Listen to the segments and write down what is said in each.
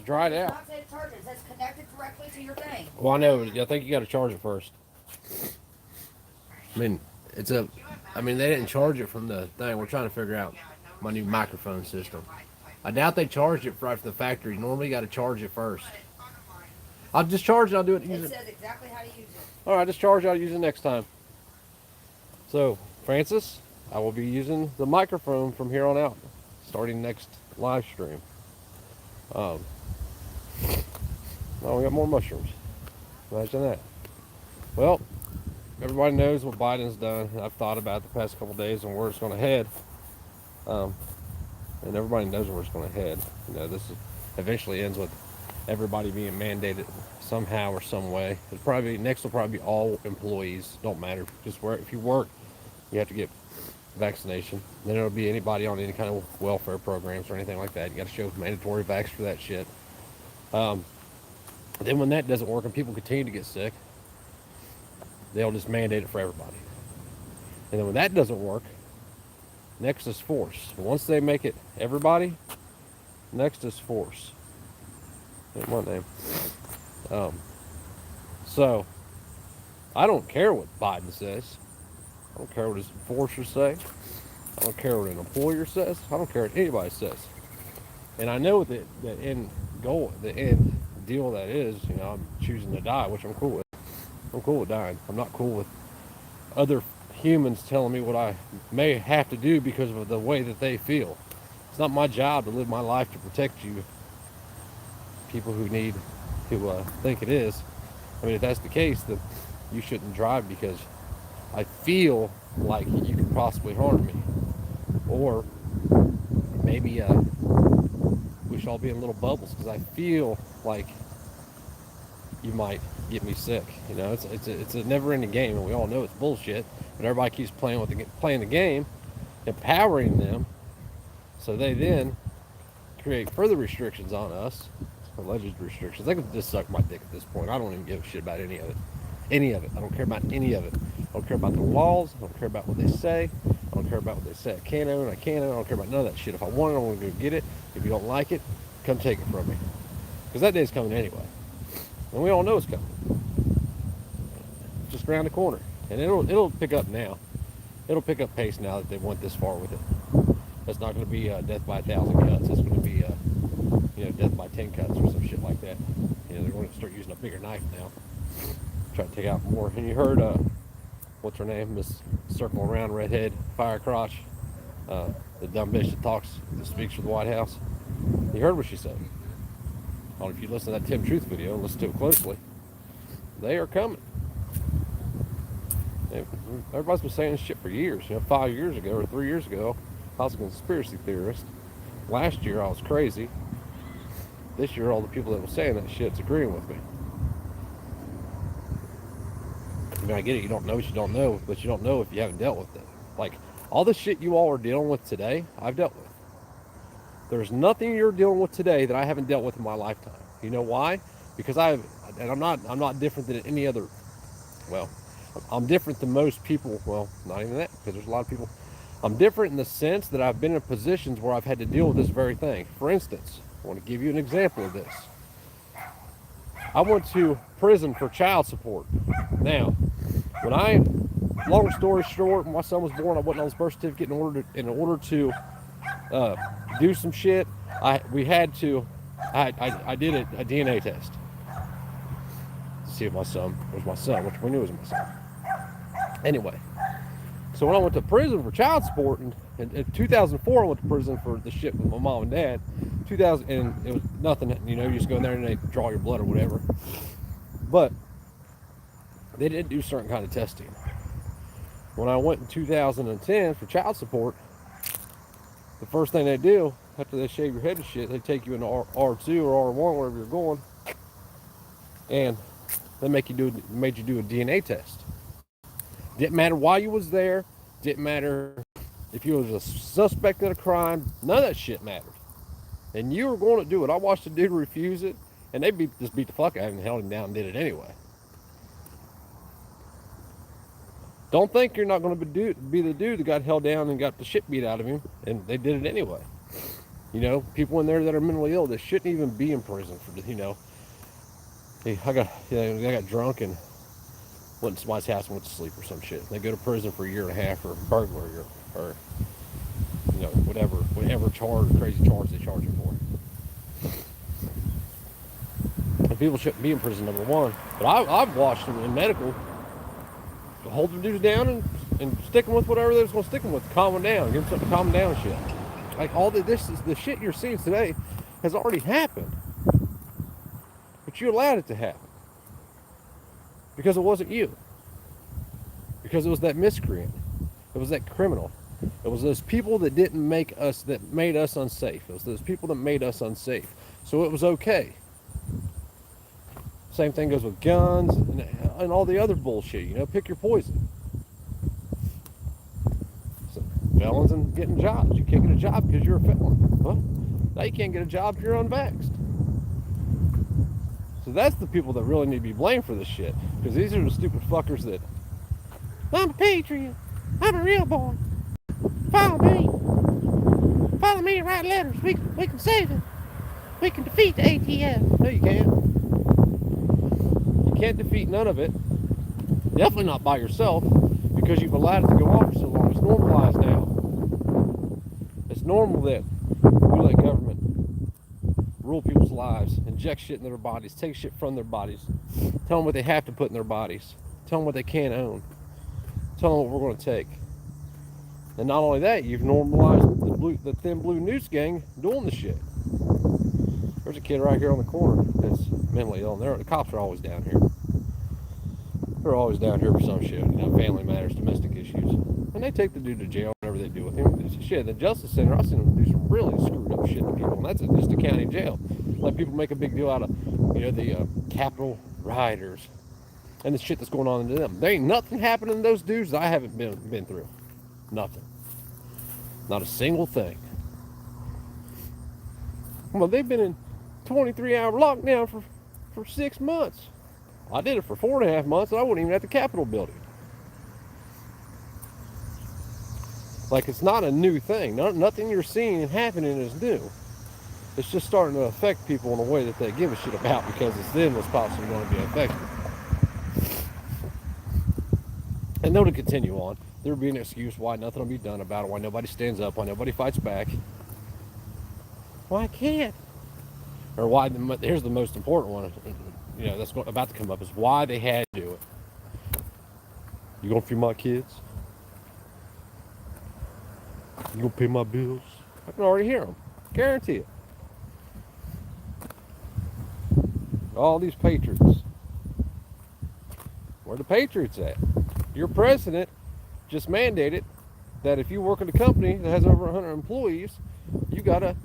Dry it It's out. not saying charge it. It says connected directly to your thing. Well, I know. I think you got to charge it first. I mean, it's a. I mean, they didn't charge it from the thing. We're trying to figure out my new microphone system. I doubt they charged it right from the factory. Normally, you got to charge it first. I'll just charge it. I'll do it. It says exactly how to use it. All right, just charge it. I'll use it next time. So, Francis, I will be using the microphone from here on out, starting next live stream. Oh, we got more mushrooms. Imagine that. Well, everybody knows what Biden's done. I've thought about it the past couple of days and where it's going to head. And everybody knows where it's going to head. You know, this eventually ends with everybody being mandated somehow or some way. Next will probably be all employees. Don't matter. Just if you work, you have to get vaccination. Then it'll be anybody on any kind of welfare programs or anything like that. You got to show mandatory vax for that shit. Then when that doesn't work and people continue to get sick, they'll just mandate it for everybody. And then when that doesn't work, next is force. Once they make it everybody, next is force. That's my name. So, I don't care what Biden says. I don't care what his enforcers say. I don't care what an employer says. I don't care what anybody says. And I know that the end goal, the end deal that is, you know, I'm choosing to die, which I'm cool with. I'm cool with dying. I'm not cool with other humans telling me what I may have to do because of the way that they feel. It's not my job to live my life to protect you, people who need to think it is. I mean, if that's the case, then you shouldn't drive because I feel like you could possibly harm me. Or maybe we should all be in little bubbles because I feel like you might get me sick. You know, it's a never-ending game, and we all know it's bullshit. But everybody keeps playing the game, empowering them, so they then create further restrictions on us, alleged restrictions. They can just suck my dick at this point. I don't even give a shit about any of it. Any of it. I don't care about any of it. I don't care about the laws. I don't care about what they say. I don't care about what they say I can't own. I can't own. I don't care about none of that shit. If I want it, I'm going to go get it. If you don't like it, come take it from me. Because that day's coming anyway. And we all know it's coming. Just around the corner. And it'll pick up now. It'll pick up pace now that they went this far with it. It's not going to be death by 1,000 cuts. It's going to be, death by 10 cuts or some shit like that. You know, they're going to start using a bigger knife now. Try to take out more. And you heard, what's her name? Miss Circle Around Redhead Fire Crotch. The dumb bitch that speaks for the White House. You heard what she said. Well, if you listen to that Tim Truth video and listen to it closely, they are coming. Everybody's been saying this shit for years. 5 years ago or 3 years ago, I was a conspiracy theorist. Last year, I was crazy. This year, all the people that were saying that shit's agreeing with me. I mean, I get it. You don't know what you don't know, but you don't know if you haven't dealt with it. Like, all the shit you all are dealing with today, I've dealt with. There's nothing you're dealing with today that I haven't dealt with in my lifetime. You know why? Because I'm not different than any other, well, I'm different than most people. Well, not even that, because there's a lot of people. I'm different in the sense that I've been in positions where I've had to deal with this very thing. For instance, I want to give you an example of this. I went to prison for child support. Now, long story short, when my son was born, I wasn't on his birth certificate in order to do some shit. I did a DNA test to see if my son was my son, which we knew was my son. Anyway, so when I went to prison for child support in 2004, I went to prison for the shit with my mom and dad. 2000, and it was nothing. You just go in there and they draw your blood or whatever. But they did do certain kind of testing. When I went in 2010 for child support, the first thing they do after they shave your head and shit, they take you into R2 or R1, wherever you're going, and they made you do a DNA test. Didn't matter why you was there. Didn't matter if you was a suspect in a crime. None of that shit mattered. And you were going to do it. I watched the dude refuse it, and they just beat the fuck out of him and held him down and did it anyway. Don't think you're not going to be the dude that got held down and got the shit beat out of him, and they did it anyway. You know, people in there that are mentally ill that shouldn't even be in prison for, you know, hey, I got drunk and went to somebody's house and went to sleep or some shit. They go to prison for a year and a half for burglary or you know, whatever crazy charge they charge you for. And people shouldn't be in prison, number one. But I've watched them in medical hold the dudes down and stick them with whatever they was going to stick them with, calm them down, give them something to calm them down and shit. Like this is the shit you're seeing today has already happened, but you allowed it to happen because it wasn't you, because it was that miscreant, it was that criminal, it was those people that made us unsafe. It was those people that made us unsafe. So it was okay. Same thing goes with guns and all the other bullshit. You know, pick your poison. So, felons and getting jobs. You can't get a job because you're a felon. Well, now you can't get a job if you're unvaxxed. So that's the people that really need to be blamed for this shit. Because these are the stupid fuckers that, I'm a patriot. I'm a real boy. Follow me. Follow me and write letters. We can save it. We can defeat the ATF. No, you can't. You can't defeat none of it. Definitely not by yourself, because you've allowed it to go on for so long. It's normalized now. It's normal that we let government rule people's lives, inject shit into their bodies, take shit from their bodies, tell them what they have to put in their bodies, tell them what they can't own, tell them what we're going to take. And not only that, you've normalized the thin blue noose gang doing the shit. There's a kid right here on the corner that's mentally ill, and the cops are always down here. They're always down here for some shit, you know, family matters, domestic issues. And they take the dude to jail, whatever they do with him. It's shit. The Justice Center, I've seen them do some really screwed up shit to people, and that's just a county jail. Like, people make a big deal out of, you know, the Capitol rioters and the shit that's going on to them. There ain't nothing happening to those dudes that I haven't been through. Nothing. Not a single thing. Well, they've been in 23-hour lockdown for 6 months. I did it for 4.5 months, and I wasn't even at the Capitol building. Like, it's not a new thing. Nothing you're seeing and happening is new. It's just starting to affect people in a way that they give a shit about, because it's them that's possibly going to be affected. And they'll continue on. There'll be an excuse why nothing will be done about it, why nobody stands up, why nobody fights back. Why can't? Or why, here's the most important one, you know, that's about to come up, is why they had to do it. You gonna feed my kids? You gonna pay my bills? I can already hear them. Guarantee it. All these patriots. Where the patriots at? Your president just mandated that if you work at a company that has over 100 employees, you gotta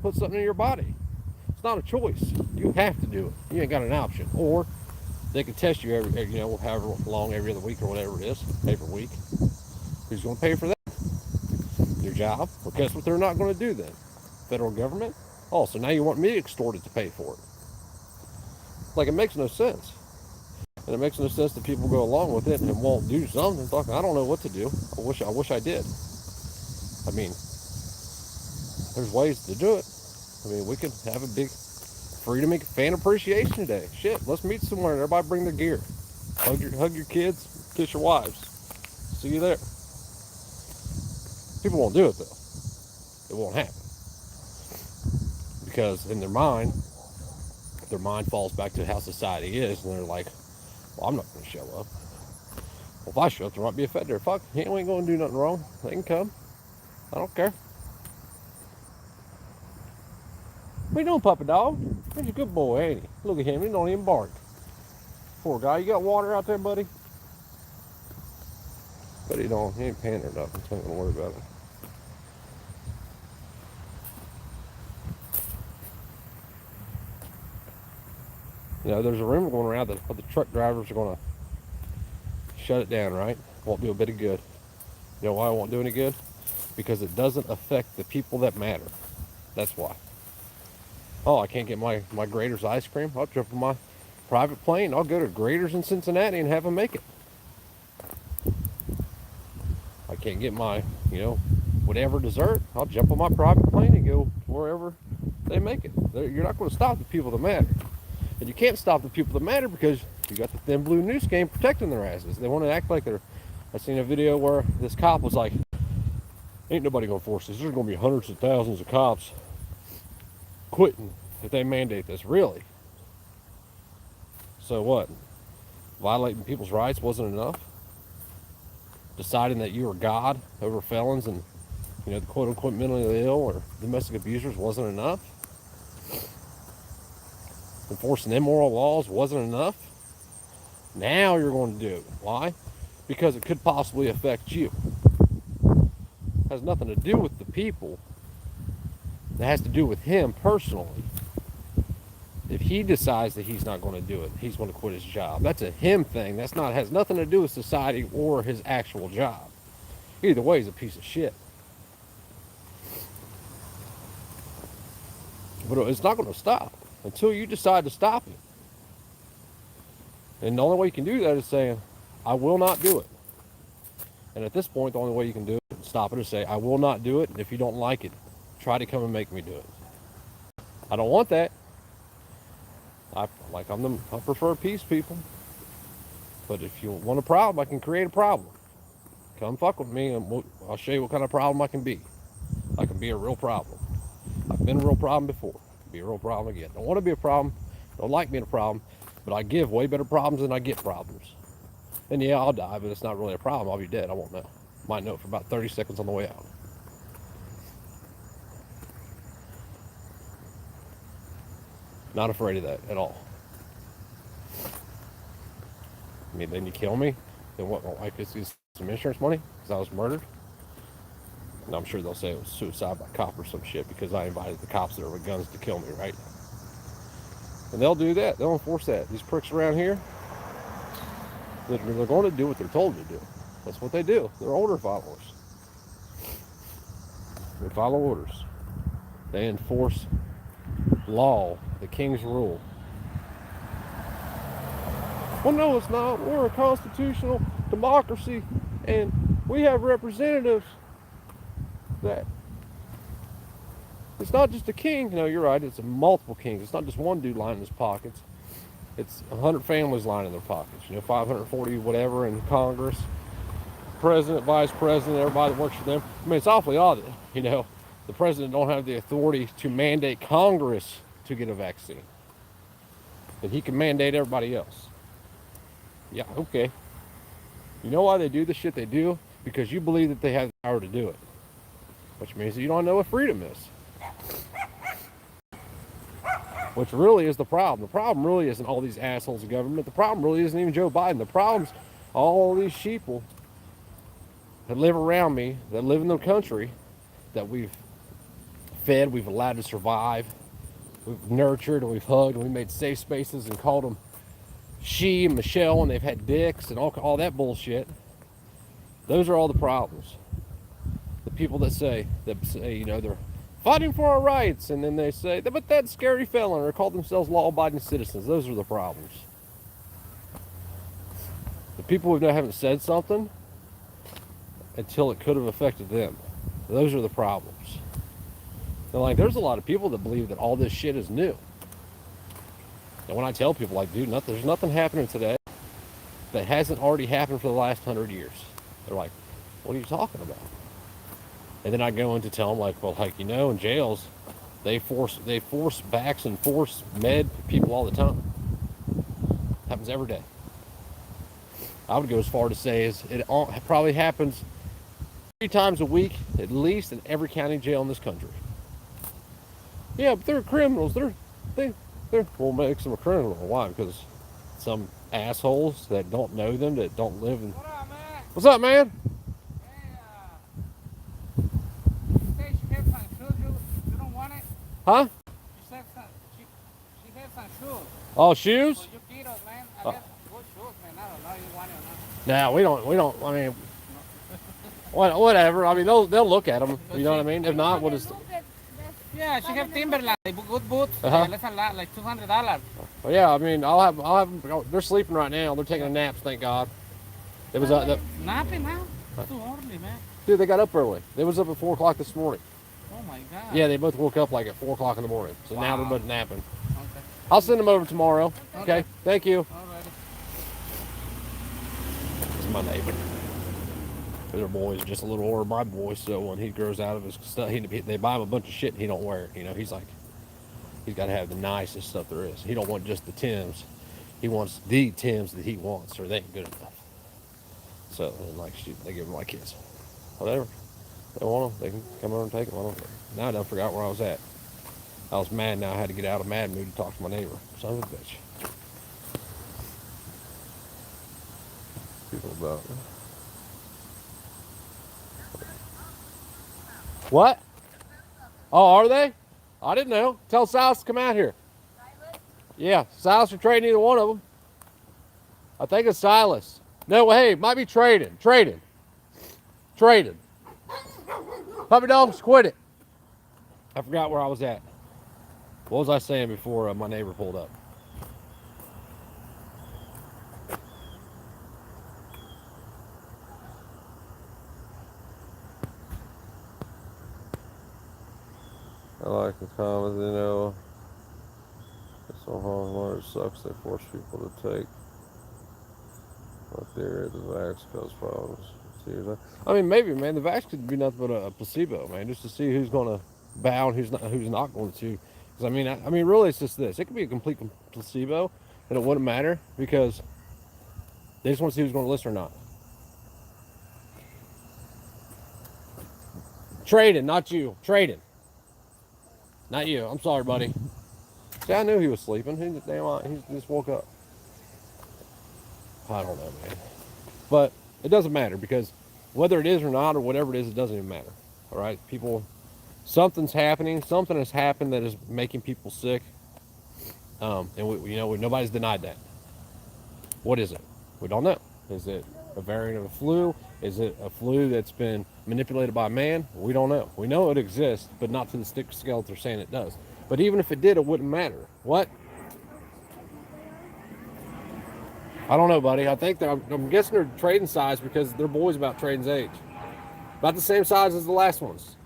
put something in your body. It's not a choice. You have to do it. You ain't got an option. Or they can test you every, you know, however long, every other week or whatever it is, every week. Who's going to pay for that? Your job. Well, guess what they're not going to do then? Federal government. Oh, so now you want me extorted to pay for it? Like, it makes no sense. And it makes no sense that people go along with it and won't do something. Like, I don't know what to do. I wish I did. I mean, there's ways to do it. I mean, we could have a big Freedom and Fan Appreciation Day. Shit, let's meet somewhere and everybody bring their gear. Hug your kids, kiss your wives. See you there. People won't do it though. It won't happen. Because in their mind falls back to how society is, and they're like, well, I'm not going to show up. Well, if I show up, there might be a Fed there. Fuck, he ain't going to do nothing wrong. They can come. I don't care. What you doing, puppy dog? He's a good boy, ain't he? Look at him, he don't even bark. Poor guy, you got water out there, buddy? But he ain't panting or nothing, so I ain't gonna worry about it. You know, there's a rumor going around that the truck drivers are gonna shut it down, right? Won't do a bit of good. You know why it won't do any good? Because it doesn't affect the people that matter. That's why. Oh, I can't get my Grater's ice cream. I'll jump on my private plane. I'll go to Grater's in Cincinnati and have them make it. I can't get my, you know, whatever dessert, I'll jump on my private plane and go wherever they make it. You're not going to stop the people that matter. And you can't stop the people that matter because you got the thin blue news game protecting their asses. They want to act like they're... I seen a video where this cop was like, ain't nobody going to force this. There's going to be hundreds of thousands of cops quitting if they mandate this. Really? So what? Violating people's rights wasn't enough? Deciding that you were God over felons and, the quote-unquote mentally ill or domestic abusers wasn't enough? Enforcing immoral laws wasn't enough? Now you're going to do it. Why? Because it could possibly affect you. It has nothing to do with the people. It has to do with him personally. If he decides that he's not going to do it, he's going to quit his job. That's a him thing. Has nothing to do with society or his actual job. Either way, he's a piece of shit. But it's not going to stop until you decide to stop it. And the only way you can do that is saying, I will not do it. And at this point, the only way you can do it, stop it, is say, I will not do it. And if you don't like it, try to come and make me do it. I don't want that. I prefer peace, people. But if you want a problem, I can create a problem. Come fuck with me, and I'll show you what kind of problem I can be. I can be a real problem. I've been a real problem before. I can be a real problem again. Don't want to be a problem. Don't like being a problem. But I give way better problems than I get problems. And yeah, I'll die, but it's not really a problem. I'll be dead. I won't know. Might know it for about 30 seconds on the way out. Not afraid of that at all. I mean, then you kill me, then what? Like, this is some insurance money because I was murdered. And I'm sure they'll say it was suicide by cop or some shit because I invited the cops there with guns to kill me, right? And they'll do that. They'll enforce that. These pricks around here, they're going to do what they're told to do. That's what they do. They're order followers. They follow orders. They enforce law, the king's rule. Well, no, it's not. We're a constitutional democracy, and we have representatives that... It's not just a king. No, you're right. It's multiple kings. It's not just one dude lining his pockets. It's 100 families lining their pockets. 540 whatever in Congress. President, vice president, everybody that works for them. I mean, it's awfully odd that, the president don't have the authority to mandate Congress to get a vaccine. And he can mandate everybody else. Yeah, okay. You know why they do the shit they do? Because you believe that they have the power to do it. Which means that you don't know what freedom is. Which really is the problem. The problem really isn't all these assholes of government. The problem really isn't even Joe Biden. The problem's all these sheeple that live around me, that live in the country, that we've fed, we've allowed to survive, we've nurtured, and we've hugged, and we made safe spaces and called them she and Michelle, and they've had dicks and all that bullshit. Those are all the problems. The people that say they're fighting for our rights, and then they say, but that scary felon, or call themselves law-abiding citizens. Those are the problems. The people who haven't said something until it could have affected them. Those are the problems. And there's a lot of people that believe that all this shit is new. And when I tell people, dude, there's nothing happening today that hasn't already happened for the last 100 years. They're like, what are you talking about? And then I go in to tell them, in jails, they force vax and force med people all the time. Happens every day. I would go as far to say it probably happens 3 times a week, at least, in every county jail in this country. Yeah, but they're criminals. They're what makes them a criminal? Why? Because some assholes that don't know them, that don't live in... What up, man? What's up, man? Hey, she had some shoes. You don't want it? Huh? She said she had some shoes. Oh, shoes? For you kiddos, man. I guess good shoes, man. I don't know you want it or not. Nah, we don't, I mean... Whatever. I mean, they'll look at them. You know what I mean? If not, we'll just... Yeah, she have Timberland, good boots. Uh-huh. That's a lot, like $200. Well, yeah, I mean, I'll have them. They're sleeping right now. They're taking a nap, thank God. It was Napping, huh? Too early, man. Dude, they got up early. They was up at 4 o'clock this morning. Oh my God. Yeah, they both woke up like at 4 o'clock in the morning. So now they're Wow. both napping. Okay. I'll send them over tomorrow. Okay. Thank you. Alrighty. This is my neighbor. Their boy's just a little older than my boy, so when he grows out of his stuff, they buy him a bunch of shit and he don't wear it. You know, he's like, he's got to have the nicest stuff there is. He don't want just the Timbs. He wants the Timbs that he wants, or they ain't good enough. So, and like, they give them my kids. Whatever. They want them, they can come over and take them. I don't care. Now I done forgot where I was at. I was mad now. I had to get out of mad mood to talk to my neighbor. Son of a bitch. People about what? Oh, are they? I didn't know. Tell Silas to come out here. Yeah, Silas or trading either one of them. I think it's Silas. No, hey, might be trading. Trading. Puppy dogs, quit it. I forgot where I was at. What was I saying before my neighbor pulled up? I like the comments, you know. Some homeowners sucks, they force people to take what theory of the vax cause problems. I mean, maybe, man, the vax could be nothing but a placebo, man, just to see who's going to bow and who's not going to. Because I mean, really, it's just this. It could be a complete placebo, and it wouldn't matter because they just want to see who's going to listen or not. Trading, not you. Trading. Not you. I'm sorry, buddy. See, I knew he was sleeping. He just woke up. I don't know, man. But it doesn't matter because whether it is or not or whatever it is, it doesn't even matter. All right? People, something's happening. Something has happened that is making people sick. And nobody's denied that. What is it? We don't know. Is it a variant of a flu? Is it a flu that's been manipulated by man? We don't know. We know it exists, but not to the scale they're saying it does. But even if it did, it wouldn't matter. What? I don't know, buddy. I think I'm guessing they're trading size because their boy's about trading's age. About the same size as the last ones.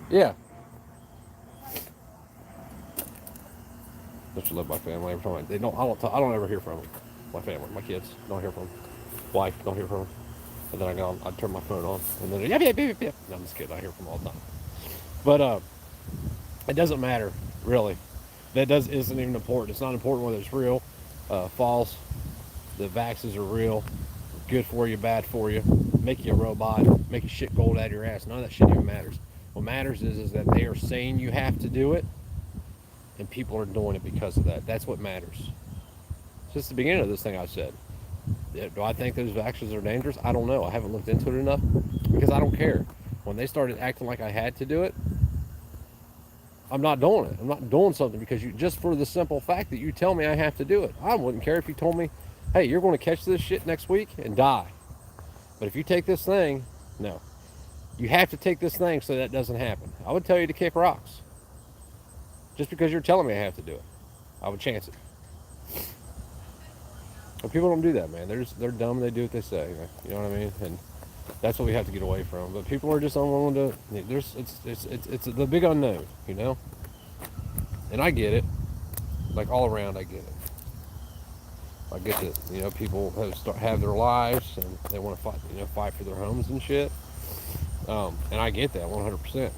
Yeah. Don't you love my family? Every time I don't ever hear from them. My family, my kids, don't hear from them. Wife, don't hear from them. And then I turn my phone on, and then yeah. No, I'm just kidding. I hear from them all the time. But it doesn't matter really. That isn't even important. It's not important whether it's real, false. The vaxes are real, good for you, bad for you, make you a robot, make you shit gold out of your ass. None of that shit even matters. What matters is that they are saying you have to do it, and people are doing it because of that. That's what matters. Since the beginning of this thing, I said, do I think those vaccines are dangerous? I don't know. I haven't looked into it enough because I don't care. When they started acting like I had to do it, I'm not doing it. I'm not doing something because just for the simple fact that you tell me I have to do it. I wouldn't care if you told me, hey, you're going to catch this shit next week and die. But if you take this thing, no. You have to take this thing so that doesn't happen. I would tell you to kick rocks. Just because you're telling me I have to do it. I would chance it. But people don't do that, man. They're dumb and they do what they say. You know what I mean? And that's what we have to get away from. But people are just unwilling to. It's the big unknown, you know. And I get it. Like all around, I get it. I get that people have their lives and they want to fight for their homes and shit. And I get that 100%.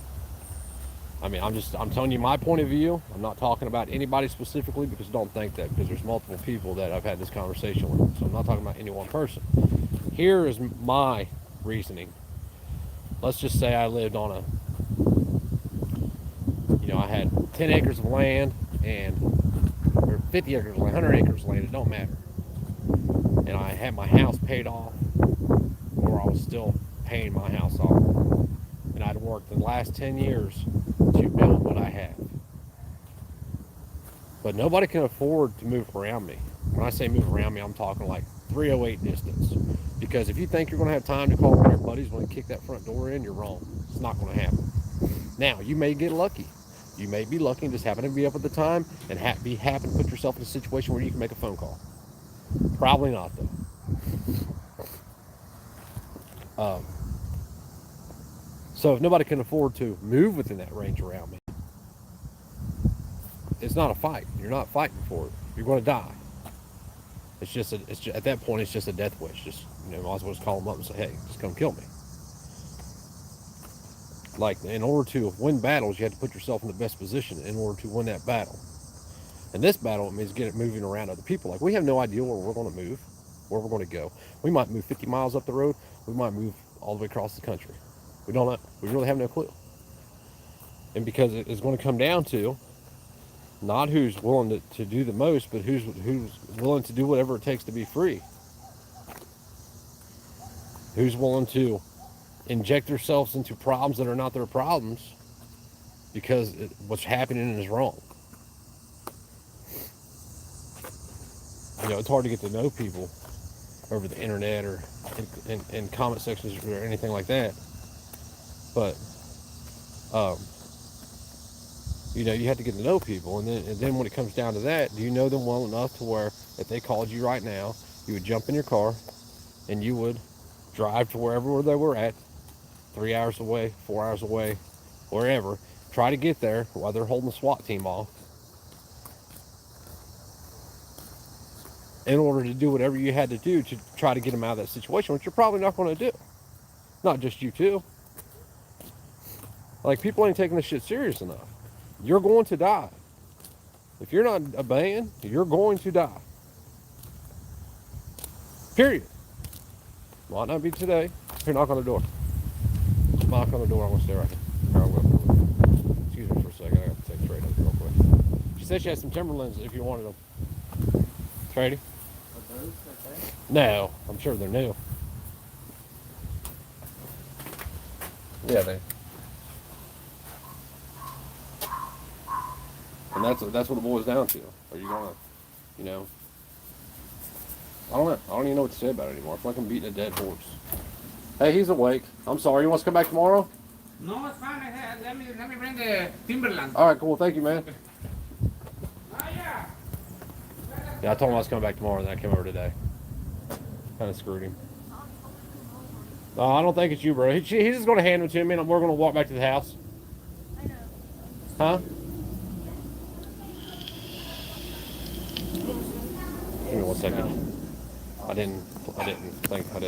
I mean, I'm telling you my point of view. I'm not talking about anybody specifically because don't think that, because there's multiple people that I've had this conversation with. So I'm not talking about any one person. Here is my reasoning. Let's just say I lived on I had 10 acres of land or 50 acres of land, 100 acres of land, it don't matter. And I had my house paid off, or I was still paying my house off. And I'd worked the last 10 years to build what I have. But nobody can afford to move around me. When I say move around me, I'm talking like 308 distance. Because if you think you're going to have time to call one of your buddies when they kick that front door in, you're wrong. It's not going to happen. Now, you may get lucky. You may be lucky and just happen to be up at the time and happen to put yourself in a situation where you can make a phone call. Probably not, though. Um, so if nobody can afford to move within that range around me, it's not a fight. You're not fighting for it. You're going to die. At that point, it's just a death wish. Just, might as well just call them up and say, hey, just come kill me. Like, in order to win battles, you have to put yourself in the best position in order to win that battle. And this battle, it means get it moving around other people. Like, we have no idea where we're going to move, where we're going to go. We might move 50 miles up the road. We might move all the way across the country. We don't know. We really have no clue. And because it's going to come down to not who's willing to do the most, but who's willing to do whatever it takes to be free. Who's willing to inject themselves into problems that are not their problems because what's happening is wrong. It's hard to get to know people over the internet or in comment sections or anything like that. But, you have to get to know people. And then when it comes down to that, do you know them well enough to where if they called you right now, you would jump in your car and you would drive to wherever they were at, 3 hours away, 4 hours away, wherever, try to get there while they're holding the SWAT team off, in order to do whatever you had to do to try to get them out of that situation, which you're probably not going to do. Not just you too. Like, people ain't taking this shit serious enough. You're going to die. If you're not obeying, you're going to die. Period. Might not be today. Here, knock on the door. Knock on the door. I'm going to stay right here. Here, I'll go. Excuse me for a second. I got to take a trade up real quick. She said she had some Timberlands if you wanted them. Trady? Are those okay? No, I'm sure they're new. Yeah, they. And that's what it boils down to. Are you gonna, I don't know. I don't even know what to say about it anymore. I feel like I'm beating a dead horse. Hey, he's awake. I'm sorry. You want us to come back tomorrow? No, it's fine. Let me bring the Timberland. All right, cool. Thank you, man. Oh, yeah. Yeah, I told him I was coming back tomorrow, and then I came over today. Kind of screwed him. No, I don't think it's you, bro. He's just going to hand them to me, and we're going to walk back to the house. I know. Huh? Give me 1 second. I didn't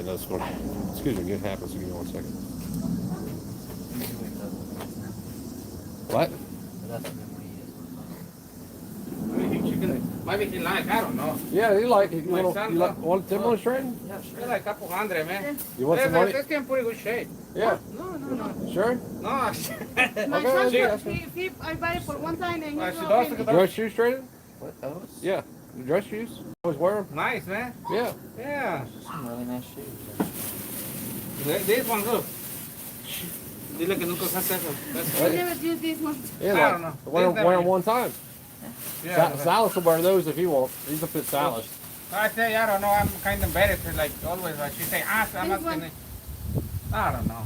know this one. Excuse me, it happens. Give me 1 second. What? Maybe he like, I don't know. Yeah, you like son, want Timberlands trading? Yeah, He sure. like a couple hundred, man. You want some money? It's in pretty good shape. Yeah. No. Sure? No. My Okay, son, I buy it for one time and Well, he's she not does really- Dress shoes trading? What, those? Yeah. Dress shoes? Always wear them? Nice, man. Yeah. Yeah. Some really nice shoes. This one, look. Dile que nunca usaste eso. I never use this one. Yeah, I don't know. Wear them one time. Yeah. Silas will wear those if he wants. He's a fit Silas. I say, I don't know. I'm kind of embarrassed. Like always, like she say, I'm not This one. gonna. I don't know.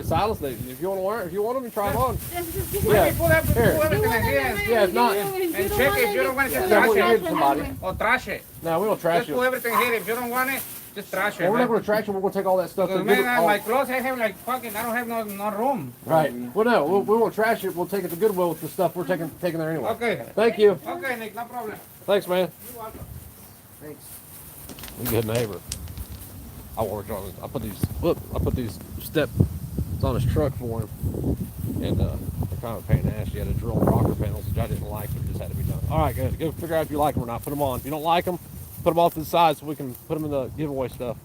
Silas, if you want to wear it, if you want them, you try them on. Yeah. Yeah. Put everything in here. Yeah, it's not- And check if you don't want it, just Yeah, trash we'll it. give it to somebody. Or trash it. No, we don't trash Just put you. everything here. If you don't want it, just trash it. Well, we're not man. going to trash you. We're going to take all that stuff. Because and give it man, all- my clothes, I have like fucking, I don't have no room. Right. Well, no, we won't trash it. We'll take it to Goodwill with the stuff we're taking there anyway. Okay. Thank you. Okay, Nick, no problem. Thanks, man. You're welcome. Thanks. You good neighbor. I worked on it. I put these steps on his truck for him, and they're kind of a pain in the ass. You had to drill rocker panels, which I didn't like, but it just had to be done. All right, good. Go figure out if you like them or not. Put them on. If you don't like them, put them off to the side so we can put them in the giveaway stuff.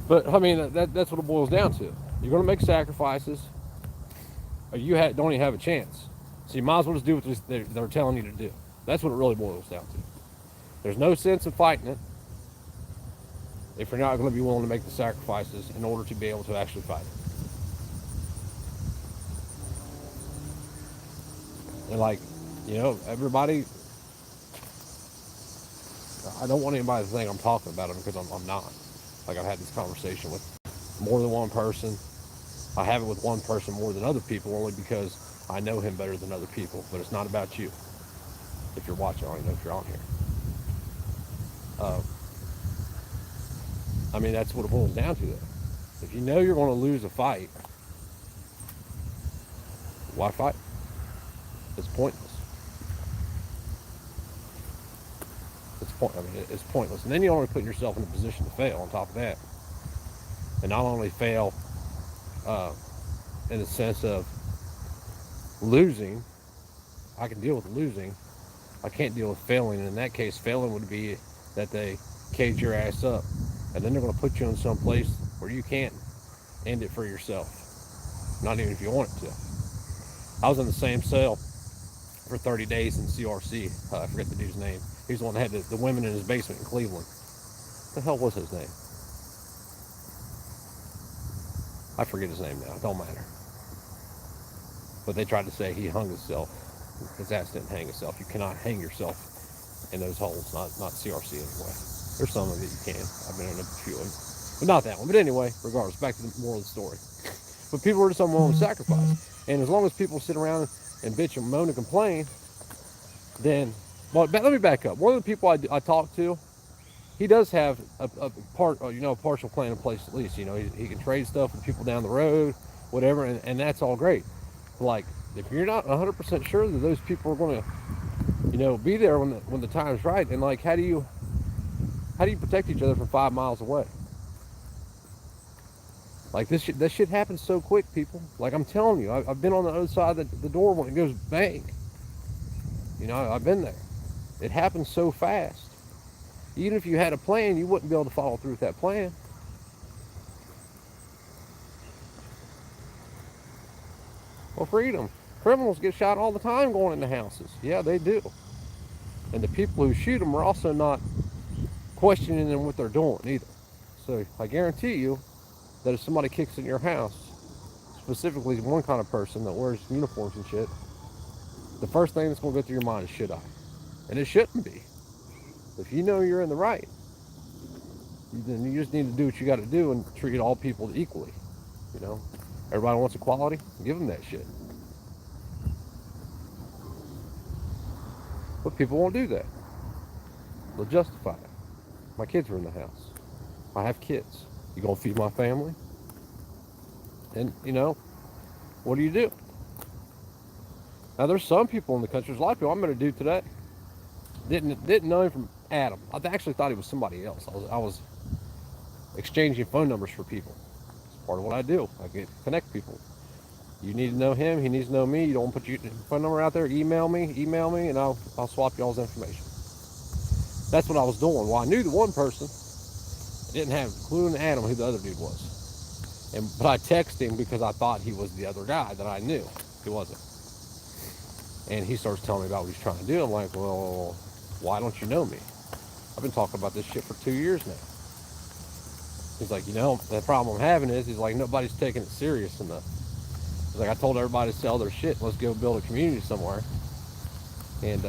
But I mean, that's what it boils down to. You're going to make sacrifices, or you don't even have a chance. So you might as well just do what they're telling you to do. That's what it really boils down to. There's no sense in fighting it if you're not going to be willing to make the sacrifices in order to be able to actually fight it. And like, everybody, I don't want anybody to think I'm talking about them because I'm not. Like, I've had this conversation with more than one person. I have it with one person more than other people only because I know him better than other people. But it's not about you. If you're watching, I don't even know if you're on here. I mean, that's what it boils down to, though. If you know you're going to lose a fight, why fight? It's pointless. It's pointless. And then you're only putting yourself in a position to fail on top of that. And not only fail in the sense of losing, I can deal with losing. I can't deal with failing. And in that case, failing would be that they cage your ass up. And then they're going to put you in some place where you can't end it for yourself. Not even if you want it to. I was in the same cell for 30 days in CRC. I forget the dude's name. He's the one that had the women in his basement in Cleveland. What the hell was his name? I forget his name now. It don't matter. But they tried to say he hung himself. His ass didn't hang himself. You cannot hang yourself in those holes. Not CRC anyway. There's some of it you can. I've been in a few of them. But not that one. But anyway, regardless, back to the moral of the story. But people are just unwilling to sacrifice. And as long as people sit around and bitch and moan and complain, then, well, let me back up. One of the people I talked to, he does have a partial plan in place at least. He can trade stuff with people down the road, whatever, and that's all great. But like, if you're not 100% sure that those people are going to, be there when the time's right, and like, how do you protect each other from 5 miles away? Like this shit happens so quick, people. Like I'm telling you, I've been on the other side of the door when it goes bang. I've been there. It happens so fast. Even if you had a plan, you wouldn't be able to follow through with that plan. Well, freedom. Criminals get shot all the time going into houses. Yeah, they do. And the people who shoot them are also not questioning them what they're doing either. So I guarantee you that if somebody kicks in your house, specifically one kind of person that wears uniforms and shit, the first thing that's going to go through your mind is, should I? And it shouldn't be. If you know you're in the right, then you just need to do what you got to do and treat all people equally. Everybody wants equality, give them that shit. But people won't do that. They'll justify it. My kids are in the house. I have kids. You gonna feed my family? And what do you do? Now there's some people in the country, there's a lot of people I met a dude today. Didn't know him from Adam. I actually thought he was somebody else. I was exchanging phone numbers for people. It's part of what I do. I get connect people. You need to know him, he needs to know me. You don't want to put your phone number out there, email me, and I'll swap y'all's information. That's what I was doing. Well, I knew the one person. Didn't have a clue in Adam who the other dude was. But I texted him because I thought he was the other guy that I knew. He wasn't. And he starts telling me about what he's trying to do. I'm like, well, why don't you know me? I've been talking about this shit for 2 years now. He's like, the problem I'm having is, he's like, nobody's taking it serious enough. He's like, I told everybody to sell their shit. Let's go build a community somewhere. And,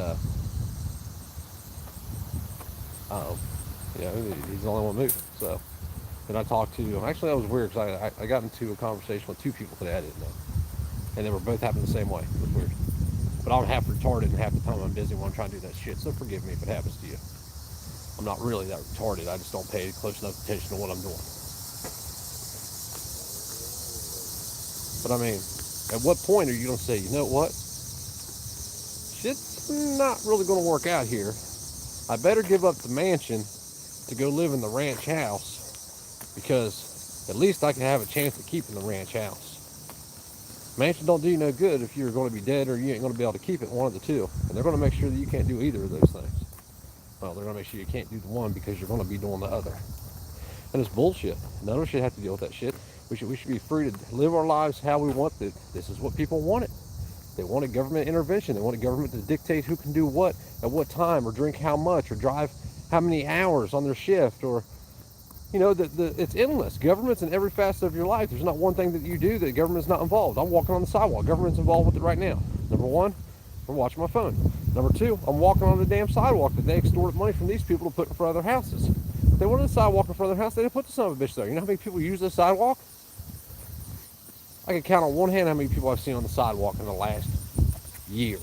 he's the only one moving. So, and I talked to, actually that was weird because I got into a conversation with two people today I didn't know. And they were both happening the same way. It was weird. But I'm half retarded and half the time I'm busy when I'm trying to do that shit. So forgive me if it happens to you. I'm not really that retarded. I just don't pay close enough attention to what I'm doing. But I mean, at what point are you going to say, you know what? Shit's not really going to work out here. I better give up the mansion to go live in the ranch house, because at least I can have a chance of keeping the ranch house. Mansion don't do you no good if you're going to be dead or you ain't going to be able to keep it, one of the two. And they're going to make sure that you can't do either of those things. Well, they're going to make sure you can't do the one because you're going to be doing the other. And it's bullshit. None of us should have to deal with that shit. We should be free to live our lives how we want it. This is what people wanted. They wanted government intervention. They wanted government to dictate who can do what at what time, or drink how much, or drive how many hours on their shift, or it's endless. Government's in every facet of your life. There's not one thing that you do that government's not involved. I'm walking on the sidewalk. Government's involved with it right now. Number one, I'm watching my phone. Number two, I'm walking on the damn sidewalk that they extorted money from these people to put in front of their houses. If they wanted a sidewalk in front of their house, they didn't put the son of a bitch there. You know how many people use this sidewalk? I can count on one hand how many people I've seen on the sidewalk in the last year.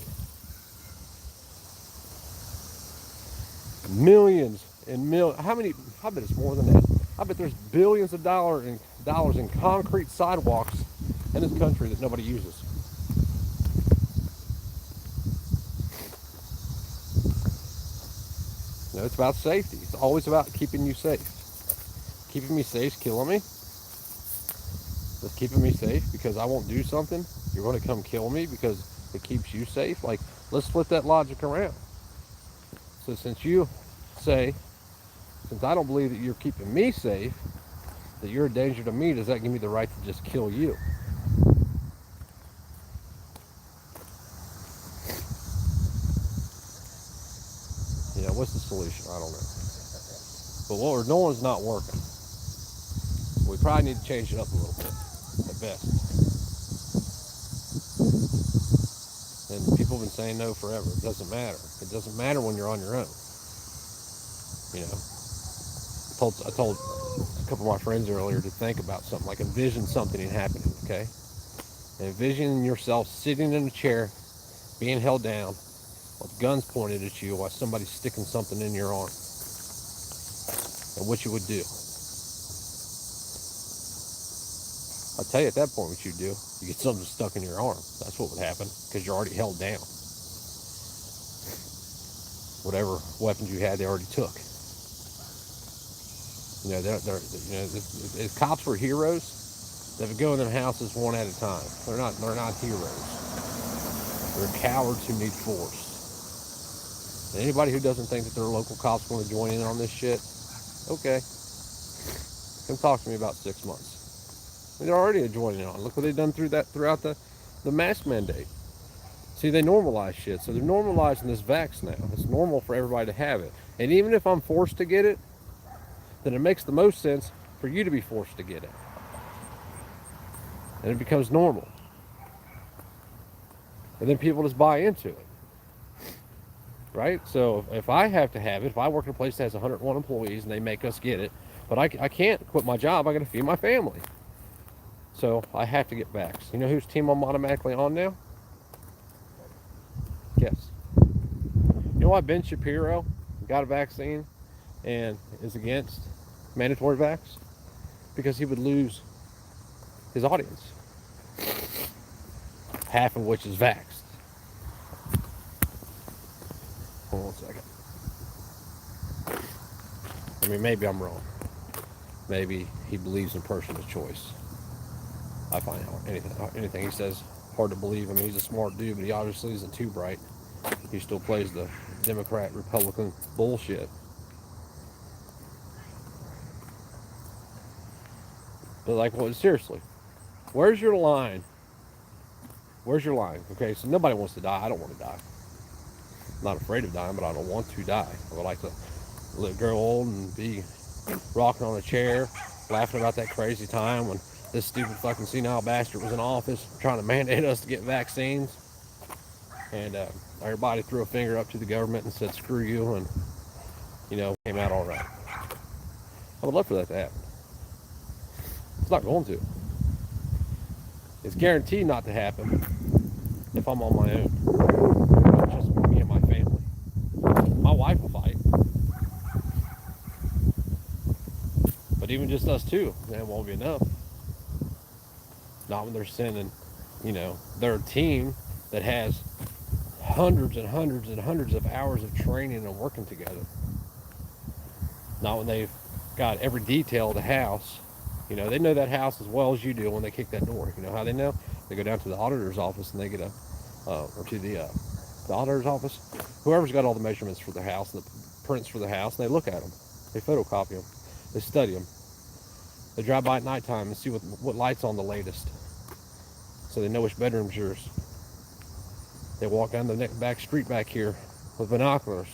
Millions and millions. How many? I bet it's more than that. I bet there's billions of dollars in concrete sidewalks in this country that nobody uses. You know, it's about safety. It's always about keeping you safe. Keeping me safe is killing me. That's keeping me safe because I won't do something. You're going to come kill me because it keeps you safe. Like, let's flip that logic around. So since you say, since I don't believe that you're keeping me safe, that you're a danger to me, does that give me the right to just kill you? You know, what's the solution? I don't know. But what we're doing is not working. We probably need to change it up a little bit, at best. And people have been saying no forever. It doesn't matter. It doesn't matter when you're on your own. You know, I told a couple of my friends earlier to think about something, like envision something happening, okay? And envision yourself sitting in a chair, being held down, with guns pointed at you while somebody's sticking something in your arm. And what you would do. I'll tell you at that point what you'd do. You get something stuck in your arm. That's what would happen, because you're already held down. Whatever weapons you had, they already took. You know, if cops were heroes, they would go in them houses one at a time. They're not heroes. They're cowards who need force. And anybody who doesn't think that their local cops want to join in on this shit, okay. Come talk to me about 6 months. I mean, they're already joining in on. Look what they've done throughout the mask mandate. See, they normalize shit. So they're normalizing this vax now. It's normal for everybody to have it. And even if I'm forced to get it, then it makes the most sense for you to be forced to get it. And it becomes normal. And then people just buy into it. Right? So if I have to have it, if I work in a place that has 101 employees and they make us get it, but I can't quit my job, I got to feed my family. So I have to get vaxxed. You know whose team I'm automatically on now? Guess. You know why Ben Shapiro got a vaccine and is against mandatory vax? Because he would lose his audience, half of which is vaxxed. Hold on a second. I mean, maybe I'm wrong. Maybe he believes in personal choice. I find out anything he says hard to believe. I mean, he's a smart dude, but he obviously isn't too bright. He still plays the Democrat, Republican bullshit. But like, well, seriously, where's your line? Where's your line? Okay, so nobody wants to die. I don't want to die. I'm not afraid of dying, but I don't want to die. I would like to grow old and be rocking on a chair, laughing about that crazy time when this stupid fucking senile bastard was in office trying to mandate us to get vaccines. And everybody threw a finger up to the government and said, screw you, and, you know, came out all right. I would love for that to happen. It's not going to. It's guaranteed not to happen if I'm on my own. Just me and my family. My wife will fight. But even just us two, that won't be enough. Not when they're sending, you know, their team that has hundreds and hundreds and hundreds of hours of training and working together. Not when they've got every detail of the house. You know, they know that house as well as you do when they kick that door. You know how they know? They go down to the auditor's office and they get or to the auditor's office. Whoever's got all the measurements for the house and the prints for the house, and they look at them. They photocopy them. They study them. They drive by at nighttime and see what light's on the latest, so they know which bedroom's yours. They walk down the back street back here with binoculars.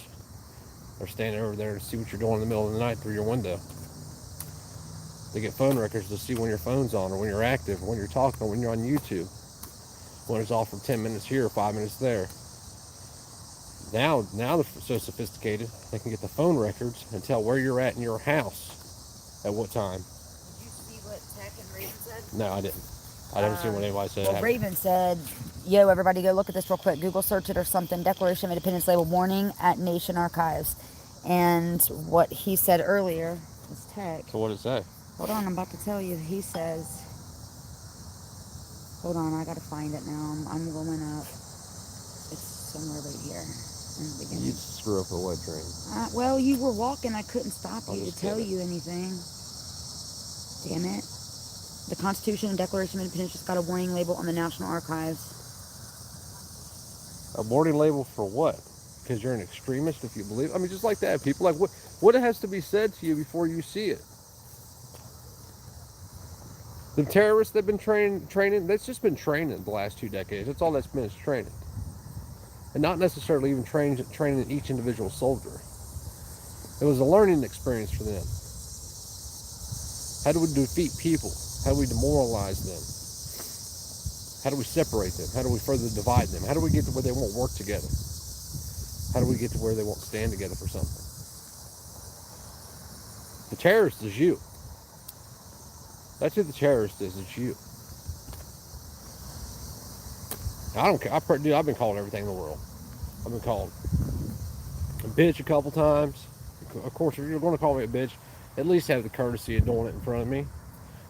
They're standing over there to see what you're doing in the middle of the night through your window. They get phone records to see when your phone's on, or when you're active, or when you're talking, or when you're on YouTube. When it's off for 10 minutes here, 5 minutes there. Now they're so sophisticated, they can get the phone records and tell where you're at in your house at what time. Did you see what Tech and Raven said? No, I didn't. I never seen what anybody said. Well, Raven said, yo, everybody go look at this real quick. Google search it or something. Declaration of Independence label warning at Nation Archives. And what he said earlier This text. So what did it say? Hold on, I'm about to tell you. He says, hold on, I gotta find it now. I'm going up. It's somewhere right here in the You beginning. screw up a wet dream. Well, you were walking. I couldn't stop I'll you to just tell get it. you anything. Damn it. The Constitution and Declaration of Independence just got a warning label on the National Archives. A warning label for what? Because you're an extremist if you believe. I mean, just like that. People like what has to be said to you before you see it. The terrorists they've been training. That's just been training the last 2 decades. That's all that's been is training, and not necessarily even training each individual soldier. It was a learning experience for them. How do we defeat people? How do we demoralize them? How do we separate them? How do we further divide them? How do we get to where they won't work together? How do we get to where they won't stand together for something? The terrorist is you. That's who the terrorist is. It's you. I don't care. Dude, I've been called everything in the world. I've been called a bitch a couple times. Of course, if you're going to call me a bitch, at least have the courtesy of doing it in front of me.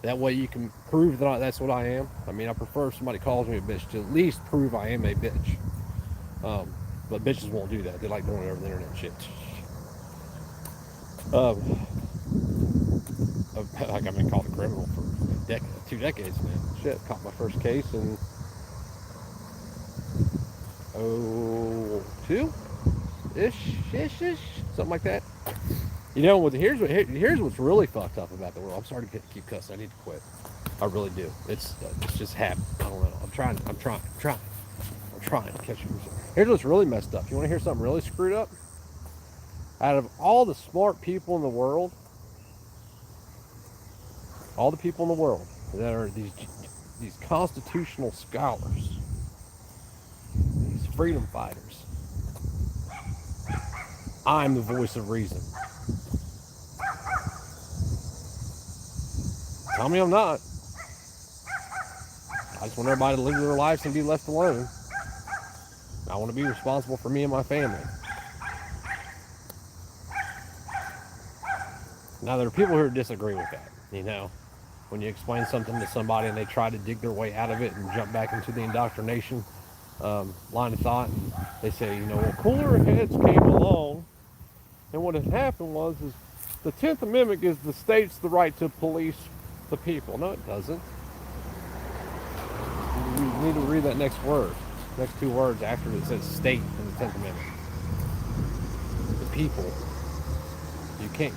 That way you can prove that that's what I am. I mean, I prefer if somebody calls me a bitch to at least prove I am a bitch. But bitches won't do that. They like doing it over the internet and shit. Like I've been called a criminal for 2 decades now. Shit, caught my first case in 02-ish, something like that. You know, here's what's really fucked up about the world. I'm sorry to keep cussing. I need to quit. I really do. It's just happened. I don't know. I'm trying to catch you. Here's what's really messed up. You want to hear something really screwed up? Out of all the smart people in the world, that are these constitutional scholars, these freedom fighters, I'm the voice of reason. Tell me I'm not. I just want everybody to live their lives and be left alone. I want to be responsible for me and my family. Now, there are people who disagree with that, you know. When you explain something to somebody and they try to dig their way out of it and jump back into the indoctrination line of thought, and they say, you know, well, cooler heads came along, and what had happened was the 10th Amendment gives the states the right to police the people. No, it doesn't. You need to read that next 2 words after it says state in the 10th Amendment. The people. You can't,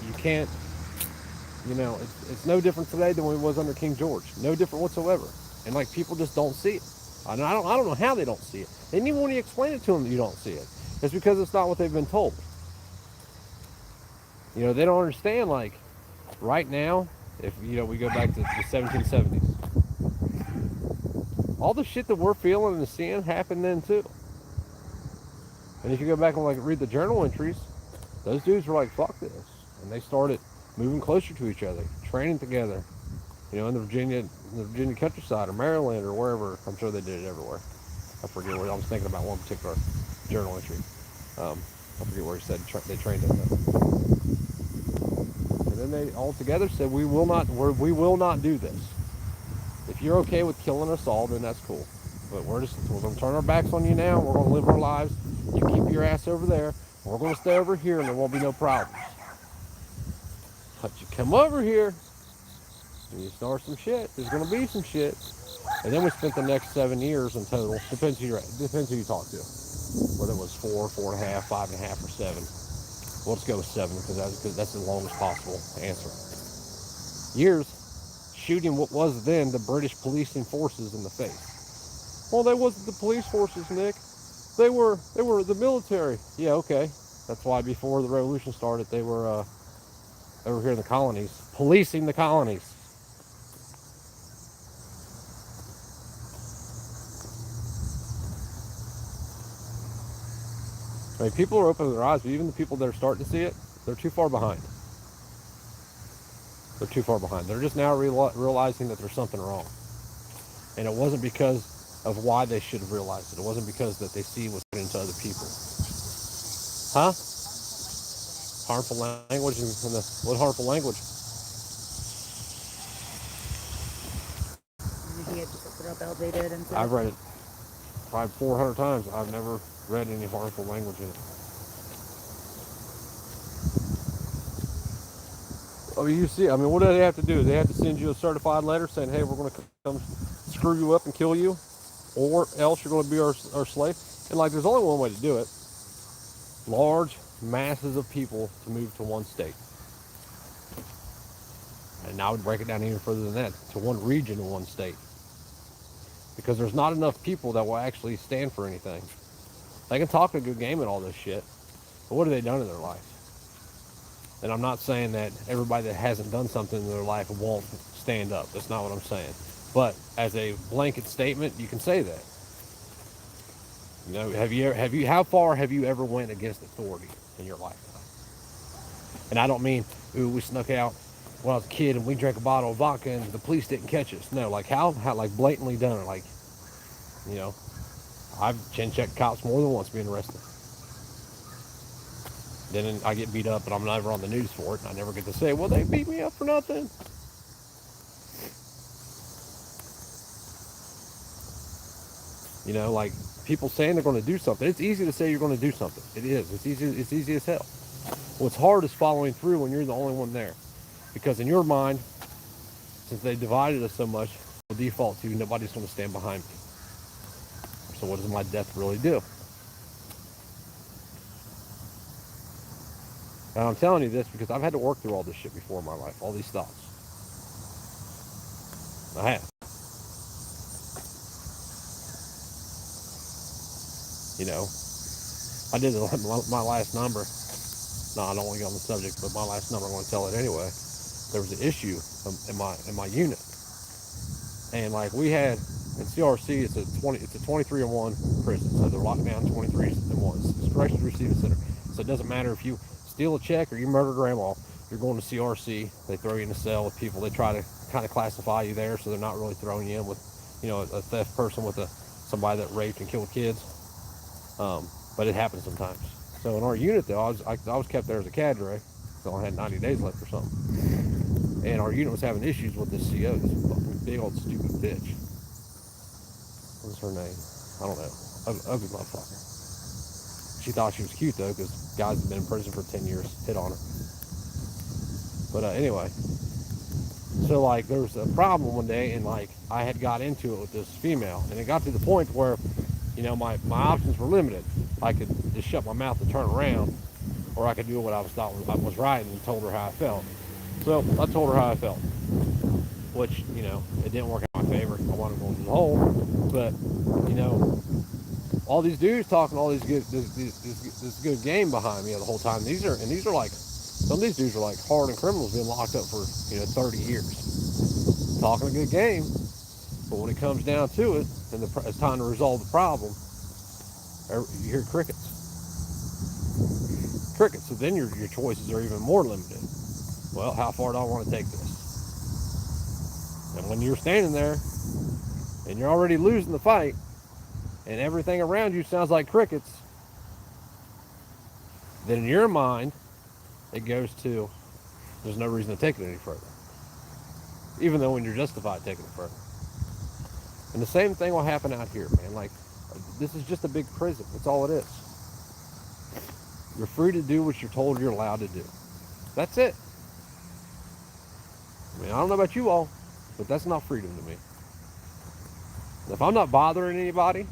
you know, it's no different today than when it was under King George. No different whatsoever. And like, people just don't see it. I don't know how they don't see it. And even when you explain it to them that you don't see it, it's because it's not what they've been told. You know, they don't understand, like, right now, if, you know, we go back to the 1770s, all the shit that we're feeling and seeing happened then too. And if you go back and like read the journal entries, those dudes were like, fuck this. And they started moving closer to each other, training together, you know, in the Virginia countryside or Maryland or wherever. I'm sure they did it everywhere. I forget where. I was thinking about one particular journal entry. I forget where he said they trained at. And then they all together said, we will not do this. If you're okay with killing us all, then that's cool. But we're going to turn our backs on you now. We're going to live our lives. You keep your ass over there. We're going to stay over here, and there won't be no problems. But you come over here, and you start some shit. There's going to be some shit. And then we spent the next 7 years in total. Depends who you talk to. Whether it was 4, 4.5, 5.5, or 7. Well, let's go with 7 because that's the longest possible answer. Years shooting what was then the British policing forces in the face. Well, they wasn't the police forces, Nick. They were the military. Yeah, okay. That's why before the revolution started, they were over here in the colonies, policing the colonies. I mean, people are opening their eyes, but even the people that are starting to see it, they're too far behind. They're too far behind. They're just now realizing that there's something wrong. And it wasn't because of why they should have realized it. It wasn't because that they see what's happening to other people. Huh? Harmful language what harmful language? emails they did and stuff. I've read it probably 400 times. I've never read any harmful language in it. I mean, you see, I mean, what do they have to do? They have to send you a certified letter saying, hey, we're going to come screw you up and kill you, or else you're going to be our slave. And like, there's only one way to do it. Large masses of people to move to one state. And I would break it down even further than that, to one region in one state. Because there's not enough people that will actually stand for anything. They can talk a good game and all this shit, but what have they done in their life? And I'm not saying that everybody that hasn't done something in their life won't stand up. That's not what I'm saying. But as a blanket statement, you can say that. You know, how far have you ever went against authority in your lifetime? And I don't mean, ooh, we snuck out when I was a kid and we drank a bottle of vodka and the police didn't catch us. No, like how like blatantly done it. Like, you know, I've chin checked cops more than once being arrested. Then I get beat up and I'm never on the news for it, and I never get to say, well, they beat me up for nothing. You know, like people saying they're going to do something. It's easy to say you're going to do something. It is. It's easy as hell. What's hard is following through when you're the only one there. Because in your mind, since they divided us so much, the default to nobody's going to stand behind me. So what does my death really do? And I'm telling you this because I've had to work through all this shit before in my life, all these thoughts. I have. You know, I did my last number. No, I don't want to get on the subject, but my last number, I'm going to tell it anyway. There was an issue in my unit, and like we had in CRC, it's a 23-1 prison, so they're locked down 23-1. It's corrections receiving center, so it doesn't matter if you steal a check or you murder grandma, you're going to CRC. They throw you in a cell with people. They try to kind of classify you there, so they're not really throwing you in with, you know, a theft person with somebody that raped and killed kids. But it happens sometimes. So in our unit though, I was kept there as a cadre. So I had 90 days left or something. And our unit was having issues with this CO, this fucking big old stupid bitch. What's her name? I don't know. Ugly motherfucker. She thought she was cute though, because guys have been in prison for 10 years hit on her. But anyway, so like there was a problem one day, and like I had got into it with this female, and it got to the point where, you know, my options were limited. I could just shut my mouth and turn around, or I could do what I thought was right and told her how I felt. So I told her how I felt, which, you know, it didn't work out in my favor. I wanted to go into the hole, but, you know, all these dudes talking all this good game behind me the whole time. These are like, some of these dudes are like hardened criminals being locked up for, you know, 30 years. Talking a good game, but when it comes down to it, and it's time to resolve the problem, you hear crickets. Crickets. So then your choices are even more limited. Well, how far do I want to take this? And when you're standing there and you're already losing the fight, and everything around you sounds like crickets, then in your mind it goes to, there's no reason to take it any further, even though when you're justified taking it further. And the same thing will happen out here, man. Like, this is just a big prison. That's all it is. You're free to do what you're told you're allowed to do. That's it. I mean, I don't know about you all, but that's not freedom to me. If I'm not bothering anybody,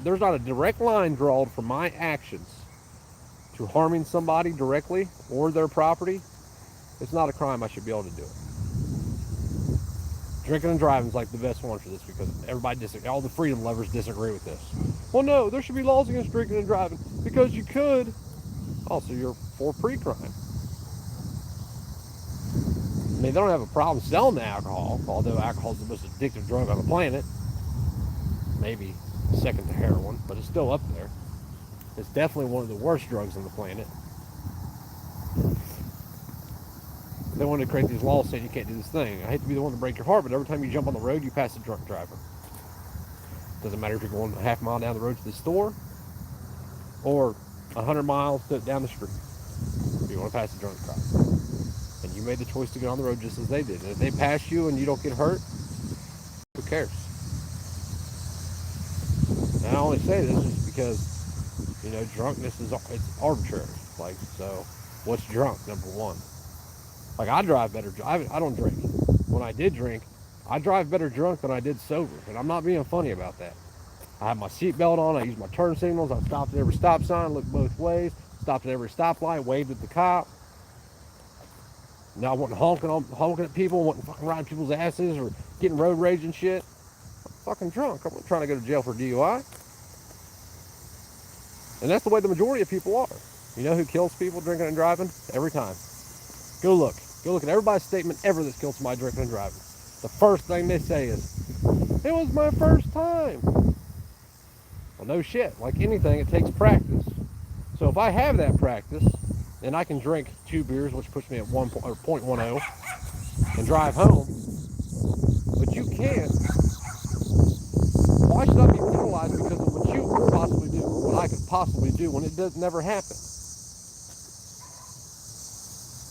there's not a direct line drawn from my actions to harming somebody directly or their property, it's not a crime. I should be able to do it. Drinking and driving is like the best one for this, because all the freedom lovers disagree with this. Well, no, there should be laws against drinking and driving because you could. Also, you're for pre-crime. I mean, they don't have a problem selling the alcohol, although alcohol is the most addictive drug on the planet. Maybe second to heroin, but it's still up there. It's definitely one of the worst drugs on the planet. They want to create these laws saying you can't do this thing. I hate to be the one to break your heart, but every time you jump on the road, you pass a drunk driver. Doesn't matter if you're going a half mile down the road to the store or 100 miles down the street. You want to pass a drunk driver. And you made the choice to get on the road just as they did. And if they pass you and you don't get hurt, who cares? only say this is because, you know, drunkenness is it's arbitrary. Like, so what's drunk? Number one. Like, I drive better. I don't drink. When I did drink, I drive better drunk than I did sober, and I'm not being funny about that. I have my seatbelt on. I use my turn signals. I stopped at every stop sign, looked both ways. Stopped at every stoplight, waved at the cop. Now I wasn't honking at people, wasn't fucking riding people's asses or getting road rage and shit. I'm fucking drunk. I'm not trying to go to jail for DUI. And that's the way the majority of people are. You know who kills people drinking and driving? Every time. Go look. Go look at everybody's statement ever that's killed somebody drinking and driving. The first thing they say is, it was my first time. Well, no shit. Like anything, it takes practice. So if I have that practice, and I can drink 2 beers, which puts me at 0.10, and drive home, but you can't, why should I be penalized because of what you could possibly do, what I could possibly do when it does never happen?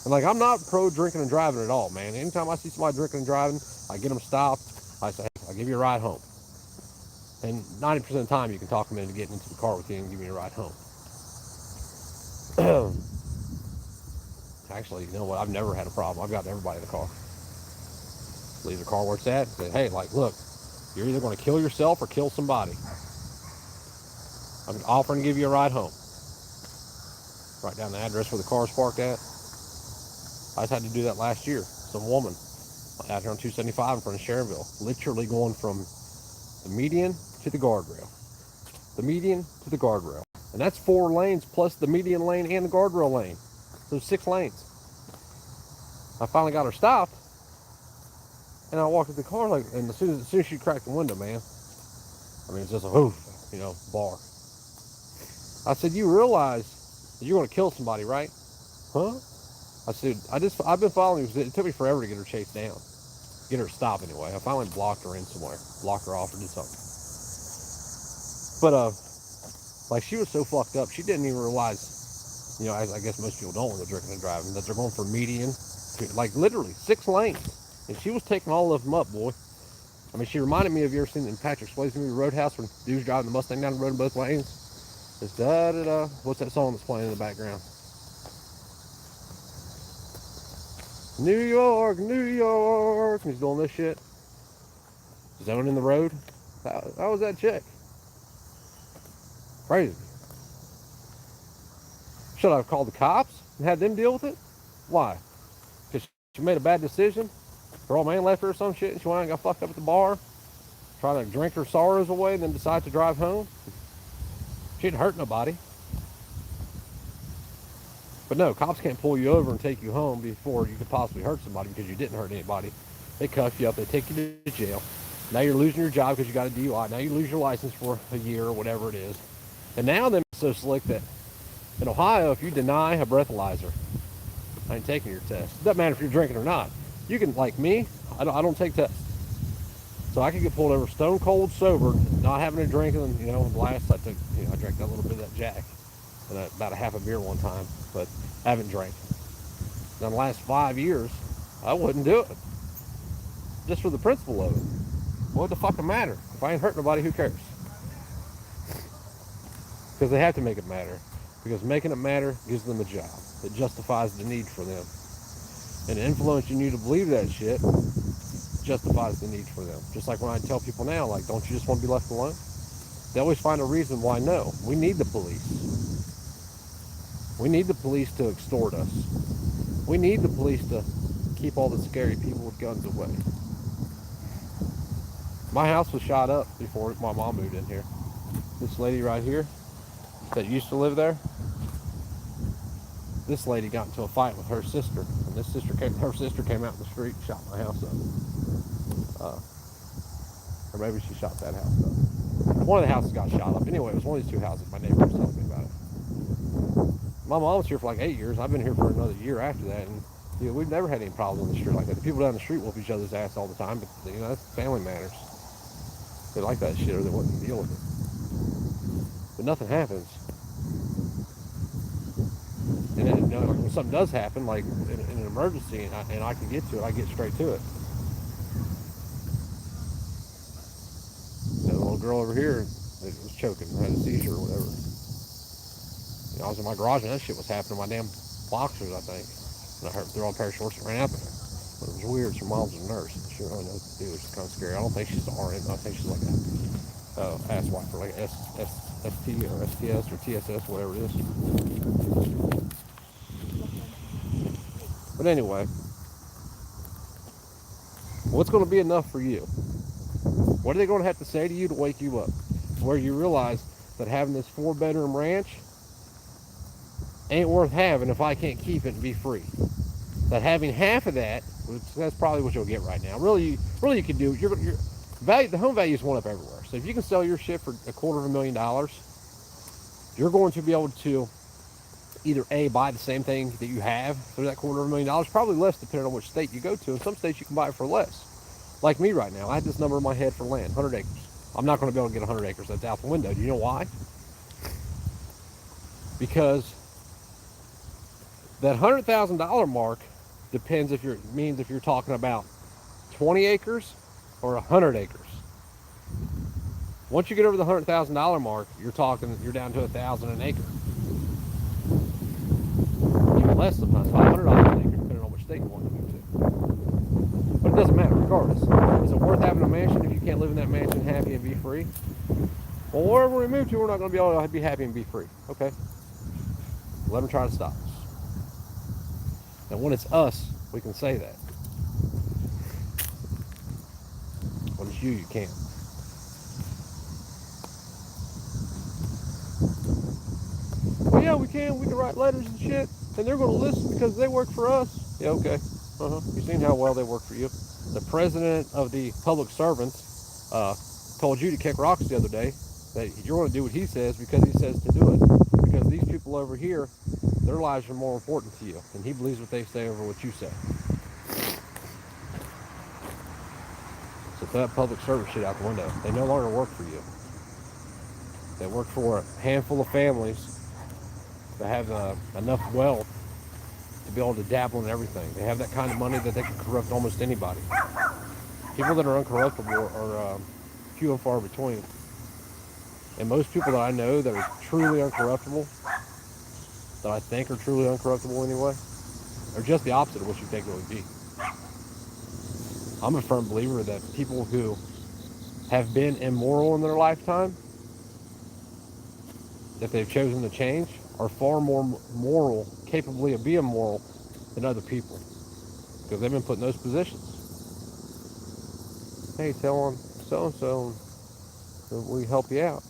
And like, I'm not pro drinking and driving at all, man. Anytime I see somebody drinking and driving, I get them stopped. I say, hey, I'll give you a ride home. And 90% of the time, you can talk them into getting into the car with you and give me a ride home. Actually, you know what? I've never had a problem. I've got everybody in the car. Leave the car where it's at. Say, hey, like, look, you're either going to kill yourself or kill somebody. I'm offering to give you a ride home. Write down the address where the car's parked at. I just had to do that last year. Some woman out here on 275 in front of Sharonville, literally going from the median to the guardrail. The median to the guardrail. And that's 4 lanes plus the median lane and the guardrail lane. So 6 lanes. I finally got her stopped. And I walked to the car, like, and as soon as she cracked the window, man, I mean, it's just a whoof, you know, bar. I said, you realize that you're going to kill somebody, right? Huh? I said, I've been following you. It took me forever to get her chased down. Get her to stop anyway. I finally blocked her in somewhere. Blocked her off or did something. But, like, she was so fucked up, she didn't even realize, you know, I guess most people don't when they're drinking and driving, that they're going for median, like, literally 6 lanes. And she was taking all of them up, boy. I mean, she reminded me of, you ever seen in Patrick Swayze movie Roadhouse when dude's driving the Mustang down the road in both lanes? It's da-da-da. What's that song that's playing in the background? New York, New York. And he's doing this shit. Zoning the road. How was that chick? Crazy. Should I have called the cops and had them deal with it? Why? Because she made a bad decision? Her old man left her or some shit and she went out and got fucked up at the bar, trying to drink her sorrows away and then decide to drive home? She didn't hurt nobody. But no, cops can't pull you over and take you home before you could possibly hurt somebody because you didn't hurt anybody. They cuff you up, they take you to jail. Now you're losing your job because you got a DUI. Now you lose your license for a year or whatever it is. And now they're so slick that in Ohio, if you deny a breathalyzer, I ain't taking your test. It doesn't matter if you're drinking or not. You can, like me, I don't take tests. So I could get pulled over stone cold sober, not having a drink, and, you know, last I took, you know, I drank a little bit of that Jack and about a half a beer one time, but I haven't drank. Now, in the last 5 years, I wouldn't do it. Just for the principle of it. What the fucking matter? If I ain't hurt nobody, who cares? Because they have to make it matter. Because making it matter gives them a job. It justifies the need for them. And influencing you to believe that shit justifies the need for them. Just like when I tell people now, like, don't you just want to be left alone? They always find a reason why no. We need the police. We need the police to extort us. We need the police to keep all the scary people with guns away. My house was shot up before my mom moved in here. This lady right here that used to live there, this lady got into a fight with her sister, and her sister came out in the street and shot my house up. Or maybe she shot that house up. One of the houses got shot up. Anyway, it was one of these 2 houses. My neighbor was telling me about it. My mom was here for like 8 years. I've been here for another year after that, and you know, we've never had any problems on the street like that. The people down the street whoop each other's ass all the time, but you know, that's family matters. They like that shit, or they wouldn't deal with it. But nothing happens. And then, you know, like when something does happen, like in an emergency, and I can get to it, I get straight to it. The little girl over here It was choking, had a seizure or whatever. I was in my garage and that shit was happening to my damn boxers, I think. And I heard threw on a pair of shorts and ran out there. But it was weird. Her mom's a nurse. She didn't really know what to do. It was kind of scary. I don't think she's an RN. I think she's like a ass wiper, like ST or STS or TSS, whatever it is. But anyway, what's going to be enough for you? What are they going to have to say to you to wake you up? Where you realize that having this 4-bedroom ranch ain't worth having if I can't keep it and be free. That having half of that, that's probably what you'll get right now. Really, you can do. Your value, the home values went up everywhere. So if you can sell your shit for $250,000, you're going to be able to either A, buy the same thing that you have for that $250,000, probably less depending on which state you go to. In some states you can buy it for less. Like me right now, I had this number in my head for land, 100 acres. I'm not going to be able to get 100 acres. That's out the window. Do you know why? Because that $100,000 mark depends if you're talking about 20 acres or 100 acres. Once you get over the $100,000 mark, you're down to $1,000 an acre. Even less sometimes, $500 an acre, depending on which state you want to move to. But it doesn't matter, regardless. Is it worth having a mansion if you can't live in that mansion happy and be free? Well, wherever we move to, we're not going to be able to be happy and be free. Okay. Let them try to stop us. And when it's us, we can say that. When it's you, you can't. Well, yeah, we can. We can write letters and shit, and they're going to listen because they work for us. Yeah, okay. You've seen how well they work for you. The president of the public servants told you to kick rocks the other day. That you're going to do what he says because he says to do it. Because these people over here, their lives are more important to you, and he believes what they say over what you say. So throw that public service shit out the window. They no longer work for you. They work for a handful of families that have enough wealth to be able to dabble in everything. They have that kind of money that they can corrupt almost anybody. People that are uncorruptible are few and far between. And most people that I know that are truly uncorruptible, that I think are truly uncorruptible anyway, are just the opposite of what you think it would be. I'm a firm believer that people who have been immoral in their lifetime, if they've chosen to change, are far more moral, capably of being moral than other people. Because they've been put in those positions. Hey, tell them so-and-so that we help you out.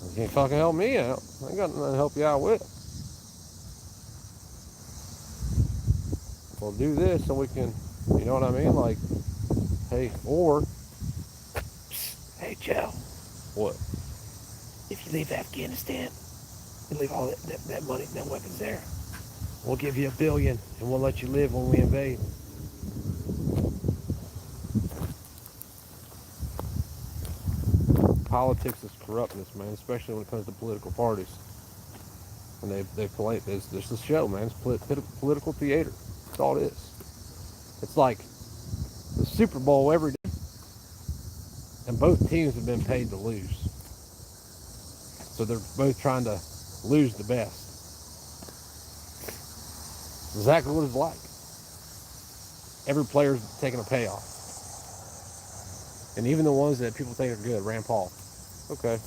You can't fucking help me out. I ain't got nothing to help you out with. Well, do this so we can, you know what I mean? Like, hey, or, hey, Joe. What? If you leave Afghanistan, you leave all that money and that weapons there. We'll give you $1 billion and we'll let you live when we invade. Politics is corruptness, man, especially when it comes to political parties. And they play this a show, man. It's political theater. That's all it is. It's like the Super Bowl every day, and both teams have been paid to lose. So they're both trying to lose the best. It's exactly what it's like. Every player's taking a payoff. And even the ones that people think are good, Rand Paul. Okay.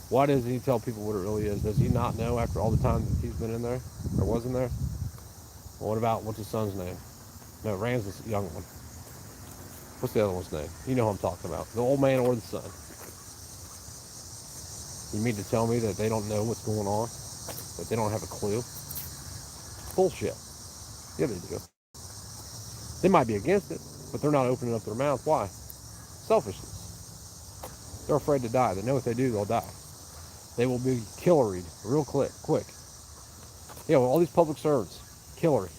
Why doesn't he tell people what it really is? Does he not know after all the time that he's been in there? Or was in there? Well, what about, what's his son's name? No, Rand's the young one. What's the other one's name? You know who I'm talking about. The old man or the son. You mean to tell me that they don't know what's going on? That they don't have a clue? Bullshit. Yeah, they do. They might be against it, but they're not opening up their mouth. Why? Selfishness. They're afraid to die. They know if they do, they'll die. They will be killeried real quick. You know, all these public servants, Hillary,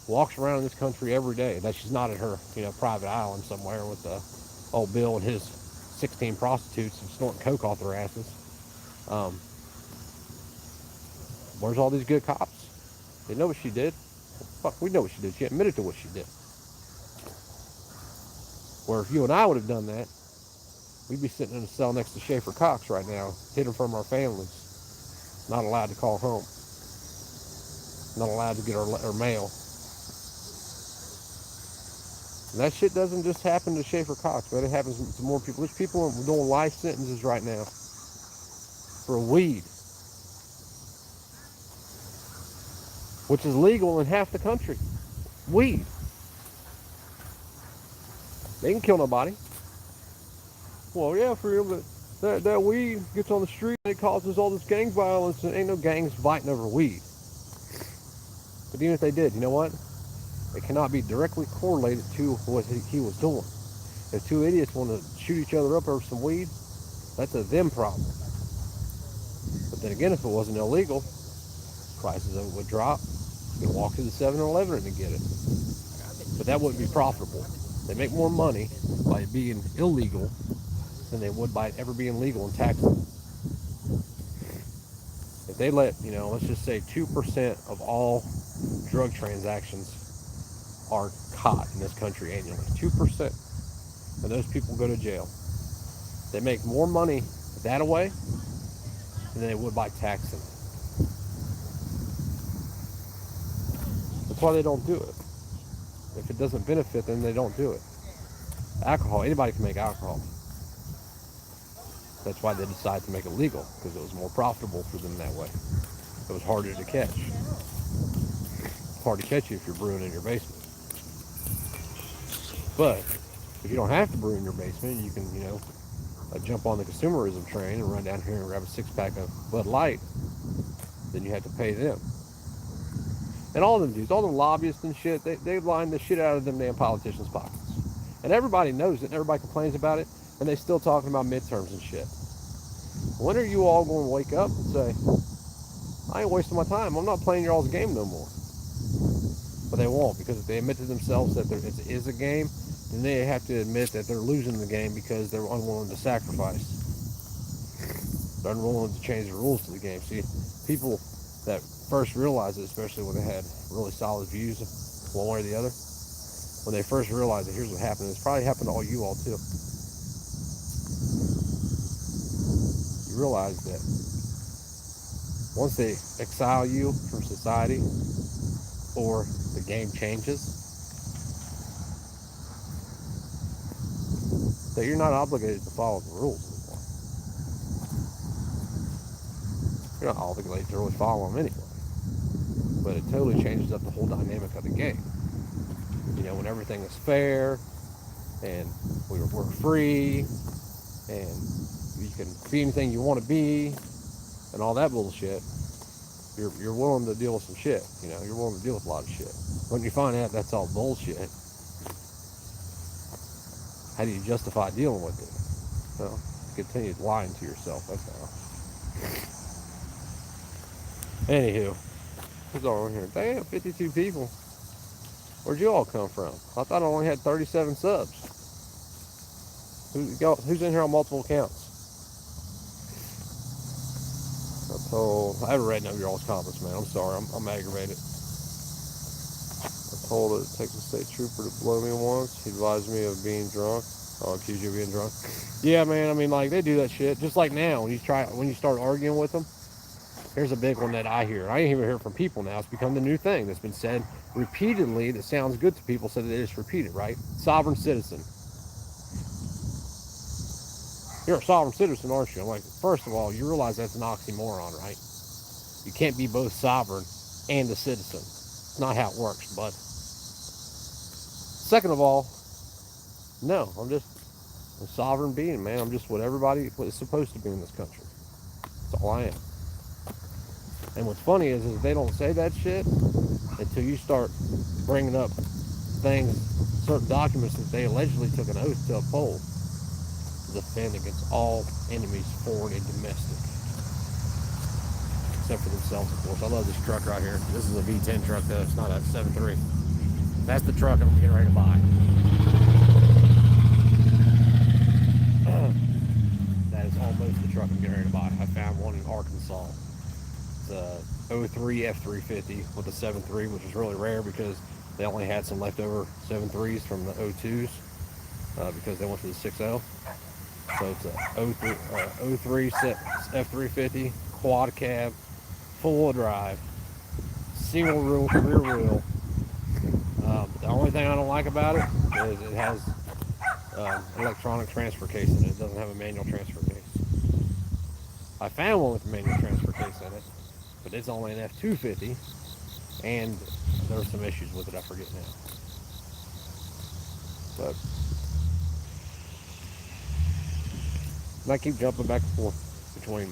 walks around in this country every day. That she's not at her, private island somewhere with old Bill and his 16 prostitutes and snorting coke off their asses. Where's all these good cops? They know what she did. Fuck, we know what she did. She admitted to what she did. Where if you and I would have done that, we'd be sitting in a cell next to Schaefer Cox right now, hidden from our families, not allowed to call home, not allowed to get our mail. And that shit doesn't just happen to Schaefer Cox, man. It happens to more people. There's people doing life sentences right now for weed, which is legal in half the country. Weed. They can kill nobody. Well, yeah, for real, but that weed gets on the street and it causes all this gang violence, and ain't no gangs fighting over weed. But even if they did, you know what? It cannot be directly correlated to what he was doing. If two idiots want to shoot each other up over some weed, that's a them problem. But then again, if it wasn't illegal, prices of it would drop. You could walk to the 7-Eleven and get it. But that wouldn't be profitable. They make more money by it being illegal than they would by it ever being legal and taxable. If they let, let's just say 2% of all drug transactions are caught in this country annually. 2%. And those people go to jail. They make more money that away than they would by taxing. That's why they don't do it. If it doesn't benefit them, they don't do it. Alcohol, anybody can make alcohol. That's why they decided to make it legal, because it was more profitable for them that way. It was harder to catch. It's hard to catch you if you're brewing in your basement. But if you don't have to brew in your basement, you can, jump on the consumerism train and run down here and grab a 6-pack of Bud Light. Then you have to pay them. And all of them dudes, all the lobbyists and shit, they line the shit out of them damn politicians' pockets. And everybody knows it, and everybody complains about it, and they still talking about midterms and shit. When are you all going to wake up and say, I ain't wasting my time, I'm not playing your all's game no more? But they won't, because if they admit to themselves that it is a game, then they have to admit that they're losing the game because they're unwilling to sacrifice. They're unwilling to change the rules to the game. See, people that first realized it, especially when they had really solid views one way or the other, when they first realized that here's what happened, it's probably happened to all you all too. You realize that once they exile you from society or the game changes, that you're not obligated to follow the rules anymore. You're not obligated to really follow them anyway. But it totally changes up the whole dynamic of the game. When everything is fair, and we're free, and you can be anything you want to be, and all that bullshit, you're willing to deal with some shit. You're willing to deal with a lot of shit. When you find out that's all bullshit, how do you justify dealing with it? Well, continue lying to yourself, that's how. Anywho, who's all in here? Damn, 52 people. Where'd you all come from? I thought I only had 37 subs. Who's in here on multiple accounts? I haven't read none of your all's comments, man. I'm sorry, I'm aggravated. I told a Texas State Trooper to blow me once. He advised me of being drunk. I'll accuse you of being drunk. Yeah, man, I mean, like, they do that shit. Just like now, when you start arguing with them, here's a big one that I hear. I ain't even hear from people now. It's become the new thing that's been said repeatedly that sounds good to people, so that they just repeat it, right? Sovereign citizen. You're a sovereign citizen, aren't you? I'm like, first of all, you realize that's an oxymoron, right? You can't be both sovereign and a citizen. It's not how it works, bud. Second of all, no, I'm just a sovereign being, man. I'm just what everybody is supposed to be in this country. That's all I am. And what's funny is they don't say that shit until you start bringing up things, certain documents that they allegedly took an oath to uphold to defend against all enemies, foreign and domestic. Except for themselves, of course. I love this truck right here. This is a V10 truck, though. It's not a 7.3. That's the truck I'm getting ready to buy. That is almost the truck I'm getting ready to buy. I found one in Arkansas. It's a 03 F350 with a 7.3, which is really rare because they only had some leftover 7.3s from the 02s because they went to the 6.0. So it's a 03 F350 quad cab, full drive, single rear wheel. The only thing I don't like about it is it has electronic transfer case in it. It doesn't have a manual transfer case. I found one with a manual transfer case in it, but it's only an F250, and there were some issues with it. I forget now. But I keep jumping back and forth between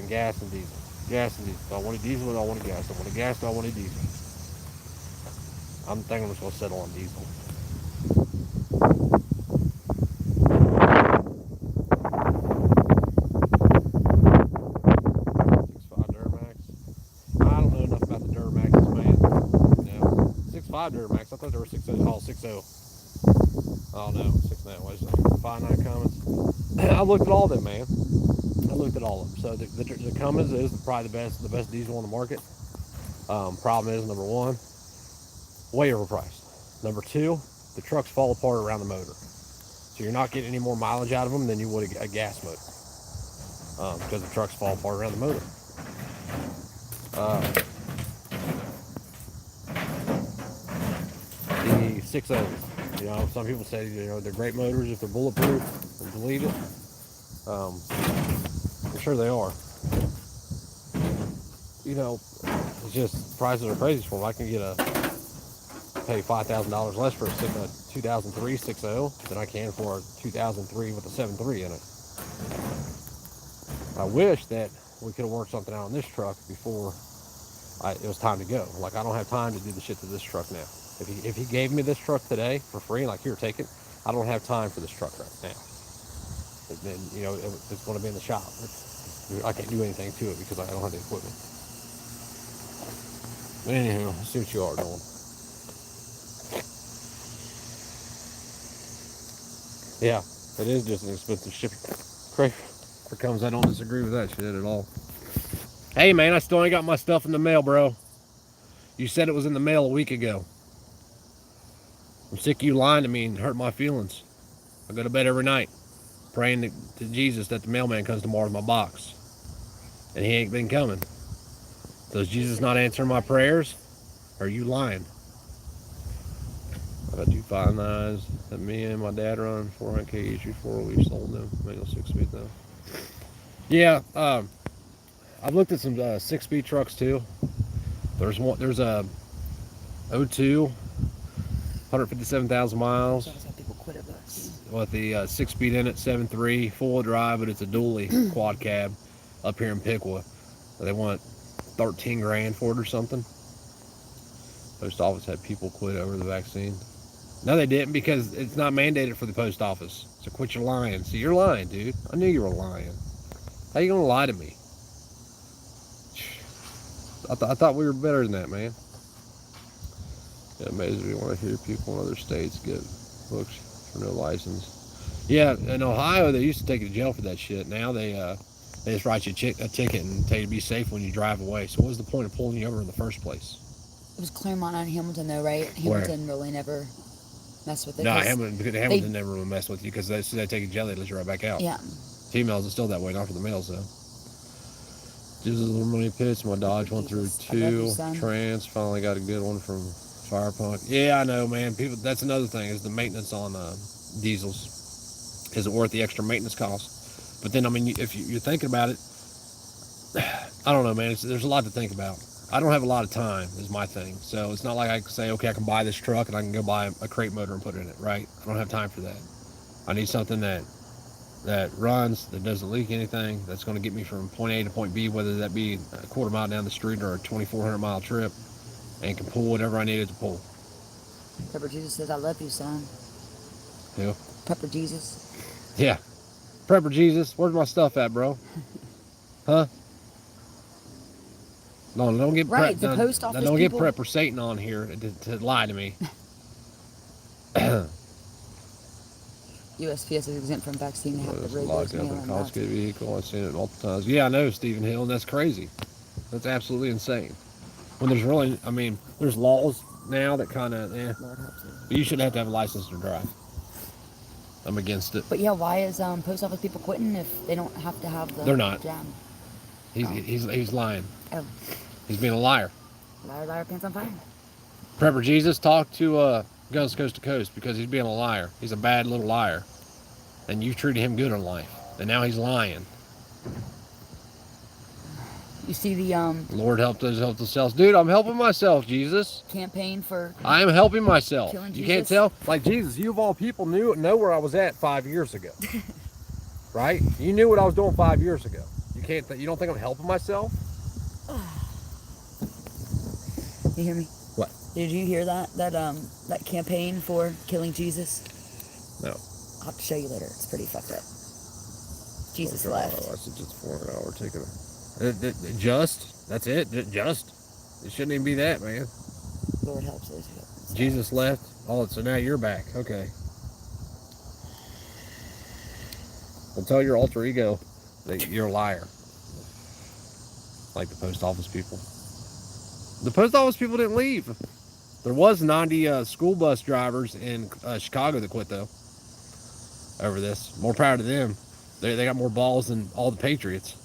gas and diesel. Gas and diesel. Do I want a diesel or do I want a gas? Do I want a gas or do I want a diesel? I'm thinking I'm just going to settle on diesel. 6.5 Duramax. I don't know enough about the Duramaxes, man. No. 6.5 Duramax. I thought they were 6.0. Oh, 6.0. Oh no, 6.9. What is it? 5.9 Cummins. I looked at all of them, man. I looked at all of them. So the Cummins is probably the best diesel on the market. Problem is, number one, way overpriced. Number two, the trucks fall apart around the motor. So you're not getting any more mileage out of them than you would a gas motor. Because the trucks fall apart around the motor. The 6.0s, you know, some people say, you know, they're great motors if they're bulletproof, and believe it. I'm sure they are. You know, it's just prices are crazy for them. I can pay $5,000 less for a 2003 6.0 than I can for a 2003 with a 7.3 in it. I wish that we could have worked something out on this truck before it was time to go. Like, I don't have time to do the shit to this truck now. If he gave me this truck today for free, like, here, take it, I don't have time for this truck right now. And then, you know, it's going to be in the shop. I can't do anything to it because I don't have the equipment. Anyhow, let's see what you are doing. Yeah, it is just an expensive shipping. Crazy. Here comes, I don't disagree with that shit at all. Hey man, I still ain't got my stuff in the mail, bro. You said it was in the mail a week ago. I'm sick of you lying to me and hurt my feelings. I go to bed every night praying to Jesus that the mailman comes tomorrow with my box. And he ain't been coming. Does Jesus not answer my prayers? Or are you lying? I got 2 5.9s that me and my dad run 400K each before we sold them. Manual 6-speed though. Yeah, I've looked at some 6-speed trucks too. There's a 02, 157,000 miles. With the 6-speed in it, 7.3, full drive, but it's a dually quad cab up here in Piqua. They want 13 grand for it or something. Post office had people quit over the vaccine. No, they didn't, because it's not mandated for the post office. So quit your lying. See, you're lying, dude. I knew you were lying. How you gonna lie to me? I thought we were better than that, man. Yeah, amazing. We want to hear people in other states get books for no license. Yeah, in Ohio, they used to take you to jail for that shit. Now they just write you a ticket and tell you to be safe when you drive away. So what was the point of pulling you over in the first place? It was Claremont and Hamilton, though, right? Hamilton really never messed with it. No, Hamilton never really messed with you, because as soon as they take you to jail, they let you right back out. Yeah. Females are still that way, not for the males, though. Just a little money pits. My Dodge went through 2 trans. Finally got a good one from Fire Punk. Yeah, I know, man. People. That's another thing, is the maintenance on diesels. Is it worth the extra maintenance cost? But then, I mean, if you're thinking about it, I don't know, man. There's a lot to think about. I don't have a lot of time, is my thing. So it's not like I can say, okay, I can buy this truck and I can go buy a crate motor and put it in it, right? I don't have time for that. I need something that runs, that doesn't leak anything, that's going to get me from point A to point B, whether that be a quarter mile down the street or a 2,400 mile trip, and can pull whatever I needed to pull. Pepper Jesus says, I love you, son. Who? Pepper Jesus. Yeah. Prepper Jesus, where's my stuff at, bro? Huh? No, don't get right, the post office don't get people... Prepper Satan on here to lie to me. USPS is exempt from vaccine. They have to locked up in a confiscated vehicle. I've seen it multiple times. Yeah, I know, Stephen Hill, and that's crazy. That's absolutely insane. When there's really, I mean, there's laws now that kind of, but you shouldn't have to have a license to drive. I'm against it. But yeah, why is post office people quitting if they don't have to have the They're not. jab? He's lying. Oh, He's being a liar. liar, liar, pants on fire. Prepper Jesus, talk to Guns Coast to Coast because he's being a liar. He's a bad little liar. And you treated him good in life. And now he's lying. You see the Lord help themselves. Dude, I'm helping myself, Jesus. campaign for I am helping myself. Killing You can't Jesus? tell? Like Jesus, you of all people know where I was at 5 years ago. Right? You knew what I was doing 5 years ago. You don't think I'm helping myself? You hear me? What? Did you hear that campaign for killing Jesus? No. I'll have to show you later. It's pretty fucked up. Jesus Oh, left. I said just for an hour taking just. That's it. Just. It shouldn't even be that, man. Lord helps those who help themselves. Jesus left. Oh, so now you're back. Okay. Well, tell your alter ego that you're a liar. Like the post office people. The post office people didn't leave. There was 90 school bus drivers in Chicago that quit, though, over this. More power to them. They got more balls than all the Patriots.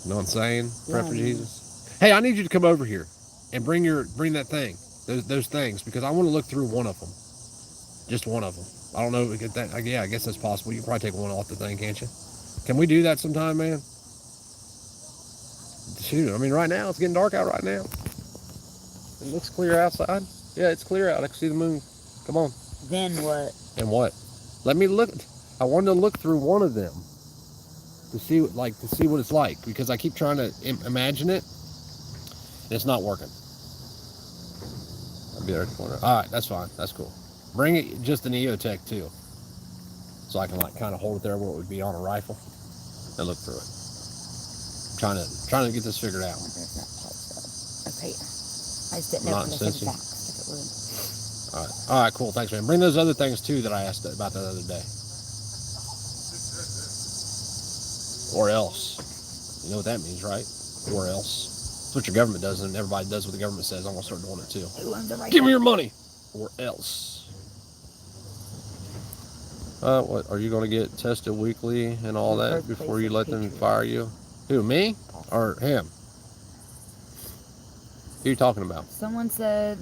You know what I'm saying? Yeah, Prep for Jesus. Hey, I need you to come over here and bring that thing, those things, because I want to look through one of them, just one of them. I don't know if we get that. Yeah, I guess that's possible. You can probably take one off the thing, can't you? Can we do that sometime, man? Shoot, I mean, right now it's getting dark out. Right now, it looks clear outside. Yeah, it's clear out. I can see the moon. Come on. Then what? And what? Let me look. I wanted to look through one of them to see what it's like, because I keep trying to imagine it, and it's not working. I'll be there at the corner. All right, that's fine. That's cool. Bring it just an EOTech too, so I can kind of hold it there where it would be on a rifle and look through it. Trying to get this figured out. Okay. I just didn't know if it would. All right, cool. Thanks, man. Bring those other things too that I asked about the other day. Or else. You know what that means, right? Or else. That's what your government does, and everybody does what the government says. I'm gonna start doing it too. Give me your money, or else. What are you gonna get tested weekly and all that before you let them fire you? Who, me or him? Who are you talking about? Someone said,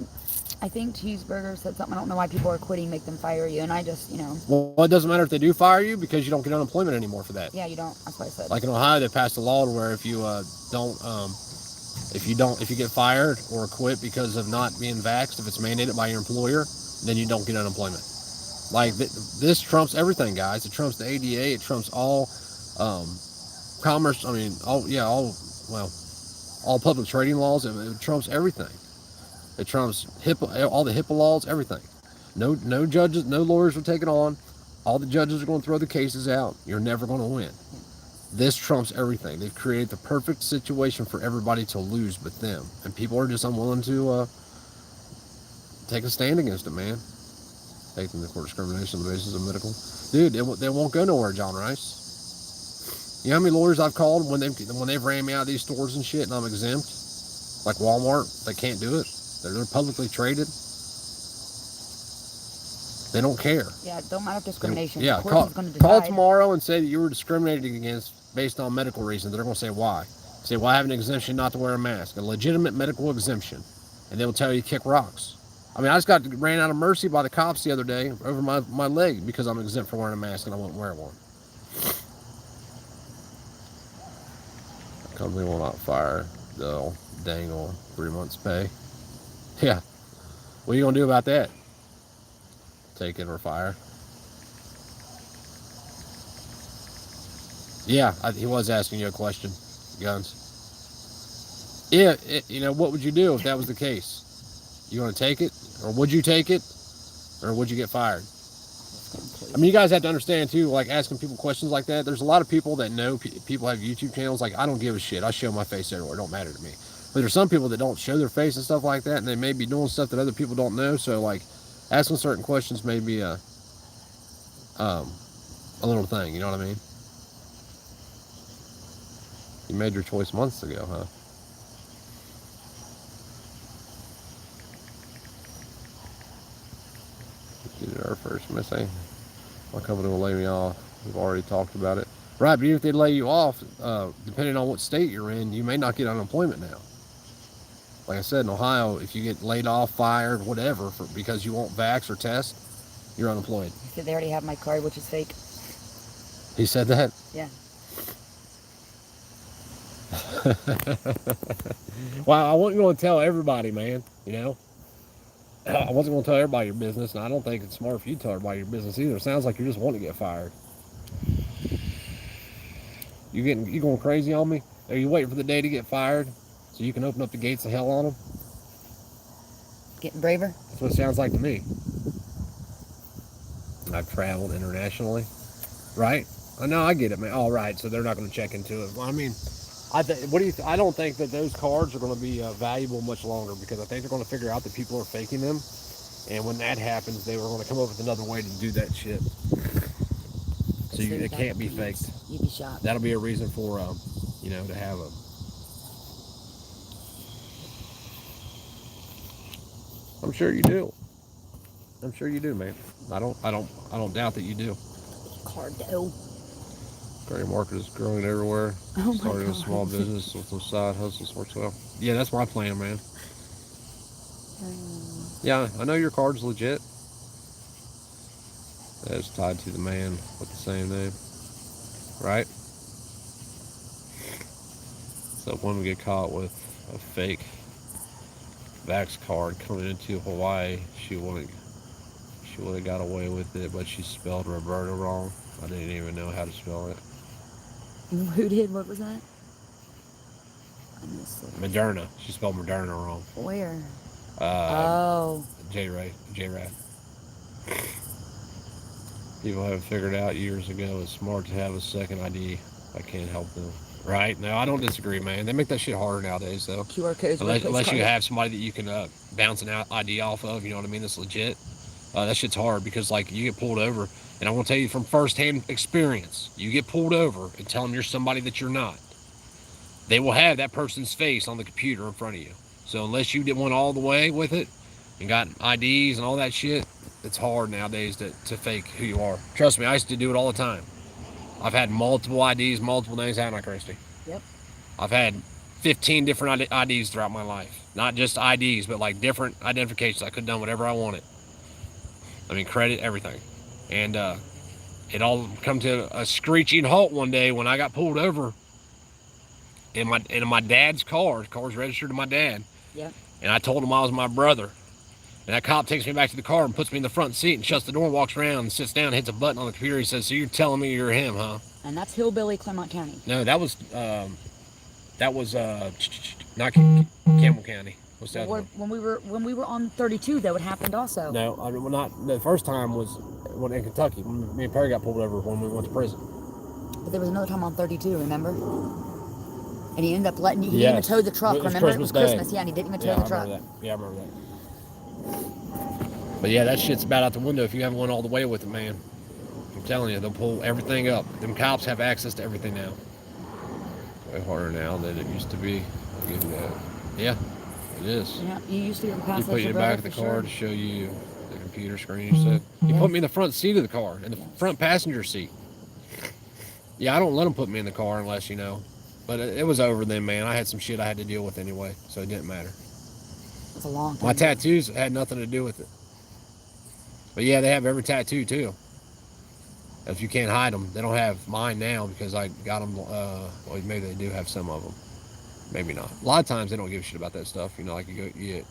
I think Cheeseburger said something. I don't know why people are quitting, make them fire you. And I just, Well, it doesn't matter if they do fire you, because you don't get unemployment anymore for that. Yeah, you don't. That's what I said. Like in Ohio, they passed a law to where if you if you get fired or quit because of not being vaxxed, if it's mandated by your employer, then you don't get unemployment. Like this trumps everything, guys. It trumps the ADA. It trumps all commerce. I mean, all public trading laws. It trumps everything. It trumps all the HIPAA laws, everything. No judges, no lawyers will take it on. All the judges are going to throw the cases out. You're never going to win. This trumps everything. They've created the perfect situation for everybody to lose but them. And people are just unwilling to take a stand against it, man. Taking the court discrimination on the basis of medical. Dude, they won't go nowhere, John Rice. You know how many lawyers I've called when they've ran me out of these stores and shit and I'm exempt? Like Walmart, they can't do it. They're publicly traded. They don't care. Yeah, it don't matter if discrimination. Yeah, call tomorrow and say that you were discriminated against based on medical reasons. They're going to say why. Say, well, I have an exemption not to wear a mask. A legitimate medical exemption. And they will tell you to kick rocks. I mean, I just got ran out of mercy by the cops the other day over my leg because I'm exempt from wearing a mask and I won't wear one. The company will not fire. They'll dangle 3 months' pay. Yeah. What are you going to do about that? Take it or fire? Yeah, he was asking you a question, Guns. Yeah, what would you do if that was the case? You going to take it? Or would you take it? Or would you get fired? I mean, you guys have to understand, too, like, asking people questions like that. There's a lot of people that know people have YouTube channels. Like, I don't give a shit. I show my face everywhere. It don't matter to me. But there's some people that don't show their face and stuff like that, and they may be doing stuff that other people don't know. So, like, asking certain questions may be a little thing. You know what I mean? You made your choice months ago, huh? Our first missing. My company will lay me off. We've already talked about it. Right, but even if they lay you off, depending on what state you're in, you may not get unemployment now. Like I said, in Ohio, if you get laid off, fired, whatever, because you won't vax or test, you're unemployed. He said they already have my card, which is fake. He said that? Yeah. Well, I wasn't going to tell everybody, man, you know? I wasn't going to tell everybody your business, and I don't think it's smart for you to tell everybody your business either. It sounds like you're just wanting to get fired. You going crazy on me? Are you waiting for the day to get fired so you can open up the gates of hell on them? Getting braver? That's what it sounds like to me. I've traveled internationally, right? I know, I get it, man. All right, so they're not going to check into it. Well, I mean, I don't think that those cards are going to be valuable much longer, because I think they're going to figure out that people are faking them, and when that happens, they were going to come up with another way to do that shit. So it can't be faked. You'd be shocked. That'll be a reason for, to have a. I'm sure you do. I'm sure you do, man. I don't doubt that you do. Card though. Current market is growing everywhere. Oh my Starting a God. small business with some side hustles works well. Yeah, that's my plan, man. Yeah, I know your card's legit. That's tied to the man with the same name, right? So if one would get caught with a fake Vax card coming into Hawaii, she would have got away with it, but she spelled Roberta wrong. I didn't even know how to spell it. Who did? What was that? I missed it. Moderna. She spelled Moderna wrong. Where? Oh. J-Ray. People haven't figured out years ago it's smart to have a second ID. I can't help them. Right? No, I don't disagree, man. They make that shit harder nowadays, though. QR codes. Unless you have somebody that you can bounce an ID off of, you know what I mean? That's legit. That shit's hard, because, like, you get pulled over, and I want to tell you from firsthand experience, you get pulled over and tell them you're somebody that you're not. They will have that person's face on the computer in front of you. So unless you went all the way with it and got IDs and all that shit, it's hard nowadays to fake who you are. Trust me, I used to do it all the time. I've had multiple IDs, multiple names, haven't I, Christy? Yep. I've had 15 different IDs throughout my life. Not just IDs, but like different identifications. I could have done whatever I wanted. I mean, credit, everything. And it all come to a screeching halt one day when I got pulled over in my dad's car. The car's registered to my dad. Yep. And I told him I was my brother. And that cop takes me back to the car and puts me in the front seat and shuts the door and walks around and sits down and hits a button on the computer. He says, "So you're telling me you're him, huh?" And that's Hillbilly, Clermont County. No, that was not Campbell County. What's that? When we were on 32, though, it happened also. No, not the first time was when in Kentucky. Me and Perry got pulled over when we went to prison. But there was another time on 32, remember? And he ended up letting you. He Yes. didn't even tow the truck. It was Remember, Christmas it was Day. Christmas. Yeah, and he didn't even tow Yeah, the truck. I remember that. Yeah, I remember that. But yeah, that shit's about out the window if you haven't went all the way with it, man. I'm telling you, they'll pull everything up. Them cops have access to everything now. Way harder now than it used to be. I'll give you that. Yeah, it is. Yeah, you used to get You past put you in the back of the car to show you the computer screen. You said you put me in the front seat of the car, in the front passenger seat. Yeah, I don't let them put me in the car unless But it was over then, man. I had some shit I had to deal with anyway, so it didn't matter. It's a long time. My tattoos had nothing to do with it. But yeah, they have every tattoo too. If you can't hide them, they don't have mine now because I got them. Well, maybe they do have some of them. Maybe not. A lot of times they don't give a shit about that stuff. Like when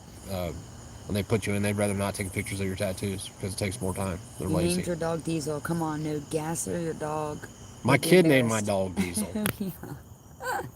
they put you in, they'd rather not take pictures of your tattoos because it takes more time. They're You lazy. named your dog Diesel. Come on, no gasser your dog. My Don't be kid named my embarrassed. dog Diesel. Yeah.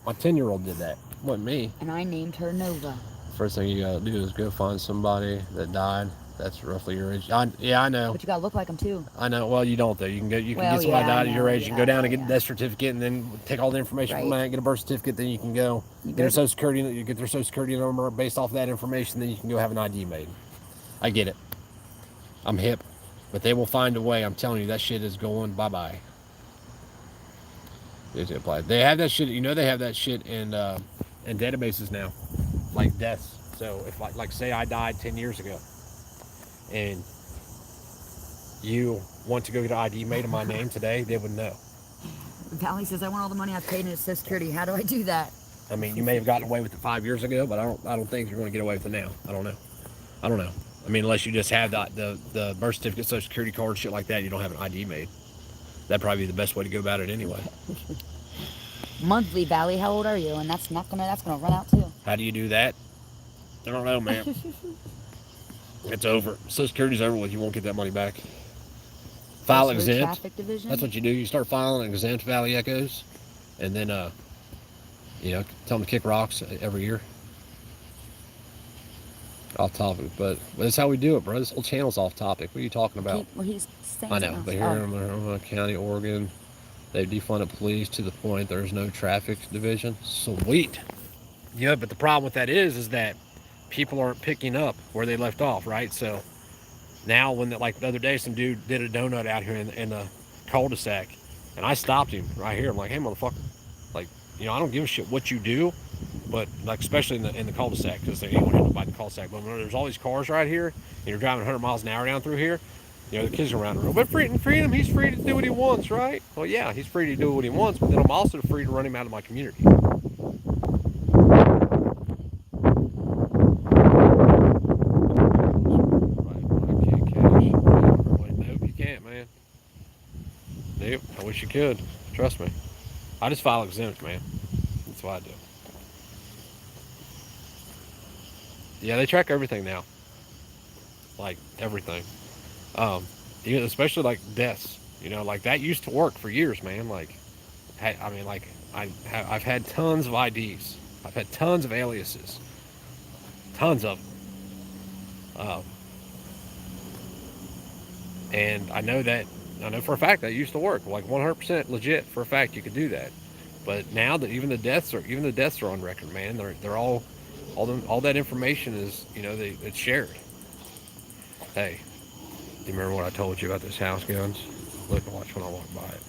My 10-year-old did that. It wasn't me. And I named her Nova. First thing you gotta do is go find somebody that died. That's roughly your age. I know. But you gotta look like them too. I know. Well, you don't though. You can get Well, somebody yeah, died I at your know, age. You can go down and get yeah. a death certificate, and then take all the information from Right. that. Get a birth certificate, then you can go get their social security. You get their social security number based off of that information. Then you can go have an ID made. I get it. I'm hip, but they will find a way. I'm telling you, that shit is going bye bye. They have that shit. They have that shit in databases now, like deaths. So if like say I died 10 years ago, and you want to go get an ID made in my name today, they would know. Valley says, I want all the money I've paid into Social Security. How do I do that? I mean, you may have gotten away with it 5 years ago, but I don't think you're going to get away with it now. I don't know. I don't know. I mean, unless you just have the birth certificate, Social Security card, shit like that, you don't have an ID made. That'd probably be the best way to go about it anyway. Monthly, Valley, how old are you? And that's gonna run out too. How do you do that? I don't know, man. It's over. Social Security's over with. You won't get that money back. File First Road exempt. Traffic Division. That's what you do. You start filing exempt Valley Echoes, and then tell them to kick rocks every year. Off topic, but that's how we do it, bro. This whole channel's off topic. What are you talking about? He's saying I know, something but else. here in Monroe County, Oregon, they've defunded police to the point there's no traffic division. Sweet. Yeah, but the problem with that is that people aren't picking up where they left off, right? So now, like the other day, some dude did a donut out here in the cul-de-sac, and I stopped him right here. I'm like, hey, motherfucker, like, I don't give a shit what you do, but like especially in the cul-de-sac, because they ain't going by the cul-de-sac. But when there's all these cars right here, and you're driving 100 miles an hour down through here, the kids are around the road. But freedom, he's free to do what he wants, right? Well, yeah, he's free to do what he wants, but then I'm also free to run him out of my community. Nope, you can't, man. Nope, I wish you could. Trust me. I just file exempt, man. That's what I do. Yeah, they track everything now. Like, everything. Especially, like, deaths. Like, that used to work for years, man. Like, I've had tons of IDs. I've had tons of aliases. Tons of them. And I know for a fact that used to work. Like 100% legit for a fact you could do that. But now that even the deaths are on record, man. They're all that information is, it's shared. Hey, do you remember what I told you about this house, guns? Look and watch when I walk by it.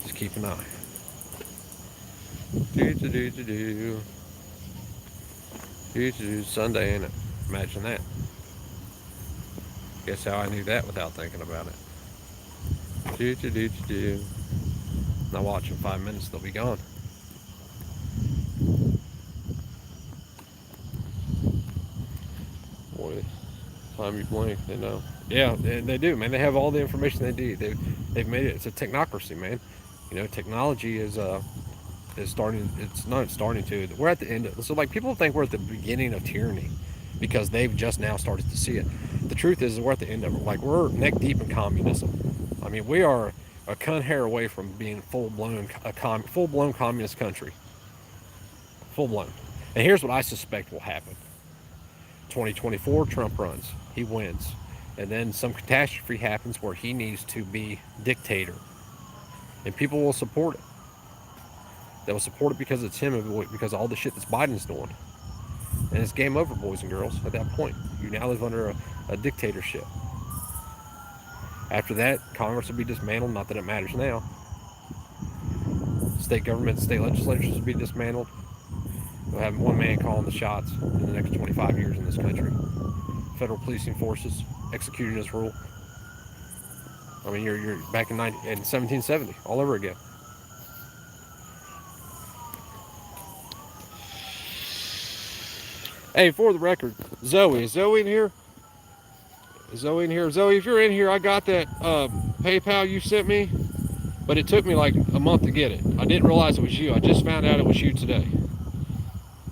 Just keep an eye. Sunday, ain't it? Imagine that. Guess how I knew that without thinking about it. Now watch, in 5 minutes they'll be gone. Boy, time you blink, they know. Yeah, they do, man. They have all the information they need. They've made it. It's a technocracy, man. Technology is starting. It's not starting to. We're at the end of. So like people think we're at the beginning of tyranny because they've just now started to see it. The truth is we're at the end of it. Like we're neck deep in communism. I mean, we are a cunt hair away from being full-blown communist country. Full-blown. And here's what I suspect will happen. 2024, Trump runs. He wins. And then some catastrophe happens where he needs to be dictator. And people will support it. They will support it because it's him and because of all the shit that Biden's doing. And it's game over, boys and girls, at that point. You now live under a dictatorship. After that, Congress will be dismantled. Not that it matters now. State government, state legislatures will be dismantled. We'll have one man calling the shots in the next 25 years in this country. Federal policing forces executing this rule. I mean, you're back in 1770, all over again. Hey, for the record, Zoe, is Zoe in here? Is Zoe in here? Zoe, if you're in here, I got that PayPal you sent me, but it took me like a month to get it. I didn't realize it was you. I just found out it was you today.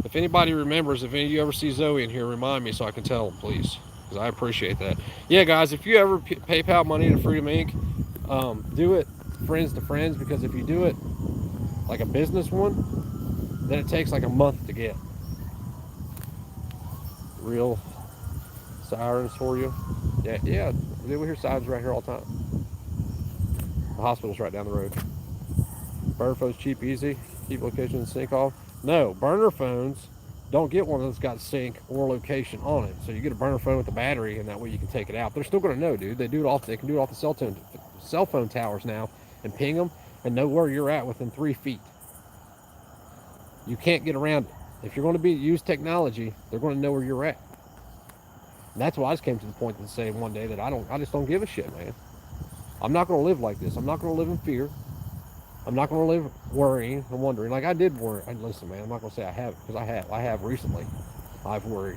If anybody remembers, if any of you ever see Zoe in here, remind me so I can tell them, please, because I appreciate that. Yeah, guys, if you ever PayPal money to Freedom Inc., do it friends to friends, because if you do it like a business one, then it takes like a month to get. Real sirens for you. Yeah, we hear sirens right here all the time. The hospital's right down the road. Burner phones cheap, easy. Keep location and sync off. No, burner phones don't get one that's got sync or location on it. So you get a burner phone with a battery, and that way you can take it out. They're still going to know, dude. They can do it off the cell phone towers now and ping them and know where you're at within 3 feet. You can't get around it. If you're going to use technology, they're going to know where you're at. And that's why I just came to the point to say one day that I just don't give a shit, man. I'm not going to live like this. I'm not going to live in fear. I'm not going to live worrying and wondering. Like I did worry. Listen, man, I'm not going to say I haven't, because I have recently. I've worried.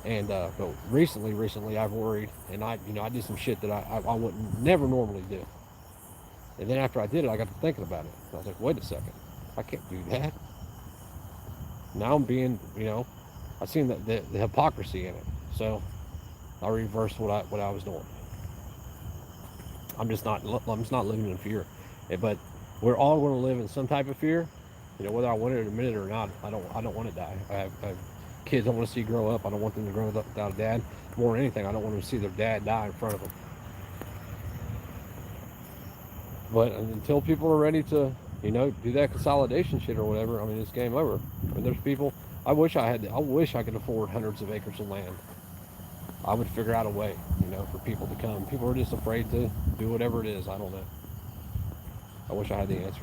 And but recently I've worried, and I did some shit that I wouldn't never normally do. And then after I did it, I got to thinking about it. I was like, wait a second, I can't do that. Now I'm being, I seen the hypocrisy in it. So I reversed what I was doing. I'm just not living in fear. But we're all going to live in some type of fear, whether I want to admit it or not. I don't want to die. I have kids I want to see grow up. I don't want them to grow up without a dad. More than anything, I don't want them to see their dad die in front of them. But until people are ready to, do that consolidation shit or whatever, I mean, it's game over. I mean, there's people. I wish I could afford hundreds of acres of land. I would figure out a way, for people to come. People are just afraid to do whatever it is. I don't know. I wish I had the answer.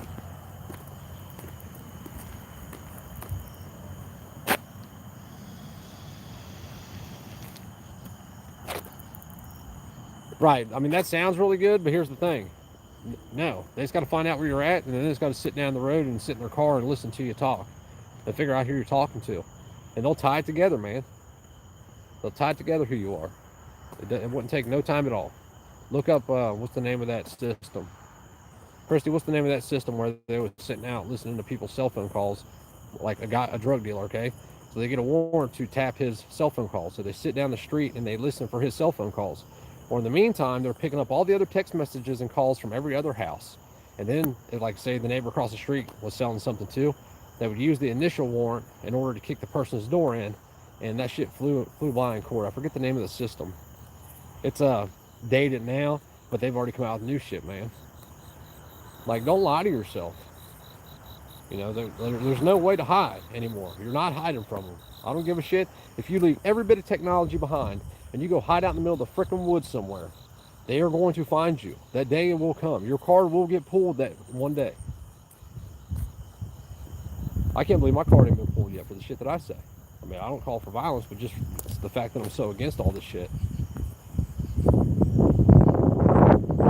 Right. I mean, that sounds really good, but here's the thing. No, they just got to find out where you're at, and then they just got to sit down the road and sit in their car and listen to you talk. And figure out who you're talking to. And they'll tie it together, man. They'll tie it together who you are. It wouldn't take no time at all. Look up, what's the name of that system? Christy, what's the name of that system where they were sitting out listening to people's cell phone calls, like a drug dealer, okay? So they get a warrant to tap his cell phone calls. So they sit down the street and they listen for his cell phone calls. Or in the meantime, they're picking up all the other text messages and calls from every other house. And then, like say the neighbor across the street was selling something too, they would use the initial warrant in order to kick the person's door in. And that shit flew by in court. I forget the name of the system. It's dated now, but they've already come out with new shit, man. Like, don't lie to yourself. There's no way to hide anymore. You're not hiding from them. I don't give a shit if you leave every bit of technology behind and you go hide out in the middle of the frickin' woods somewhere. They are going to find you. That day will come. Your car will get pulled that one day. I can't believe my car ain't been pulled yet for the shit that I say. I mean, I don't call for violence, but just the fact that I'm so against all this shit. I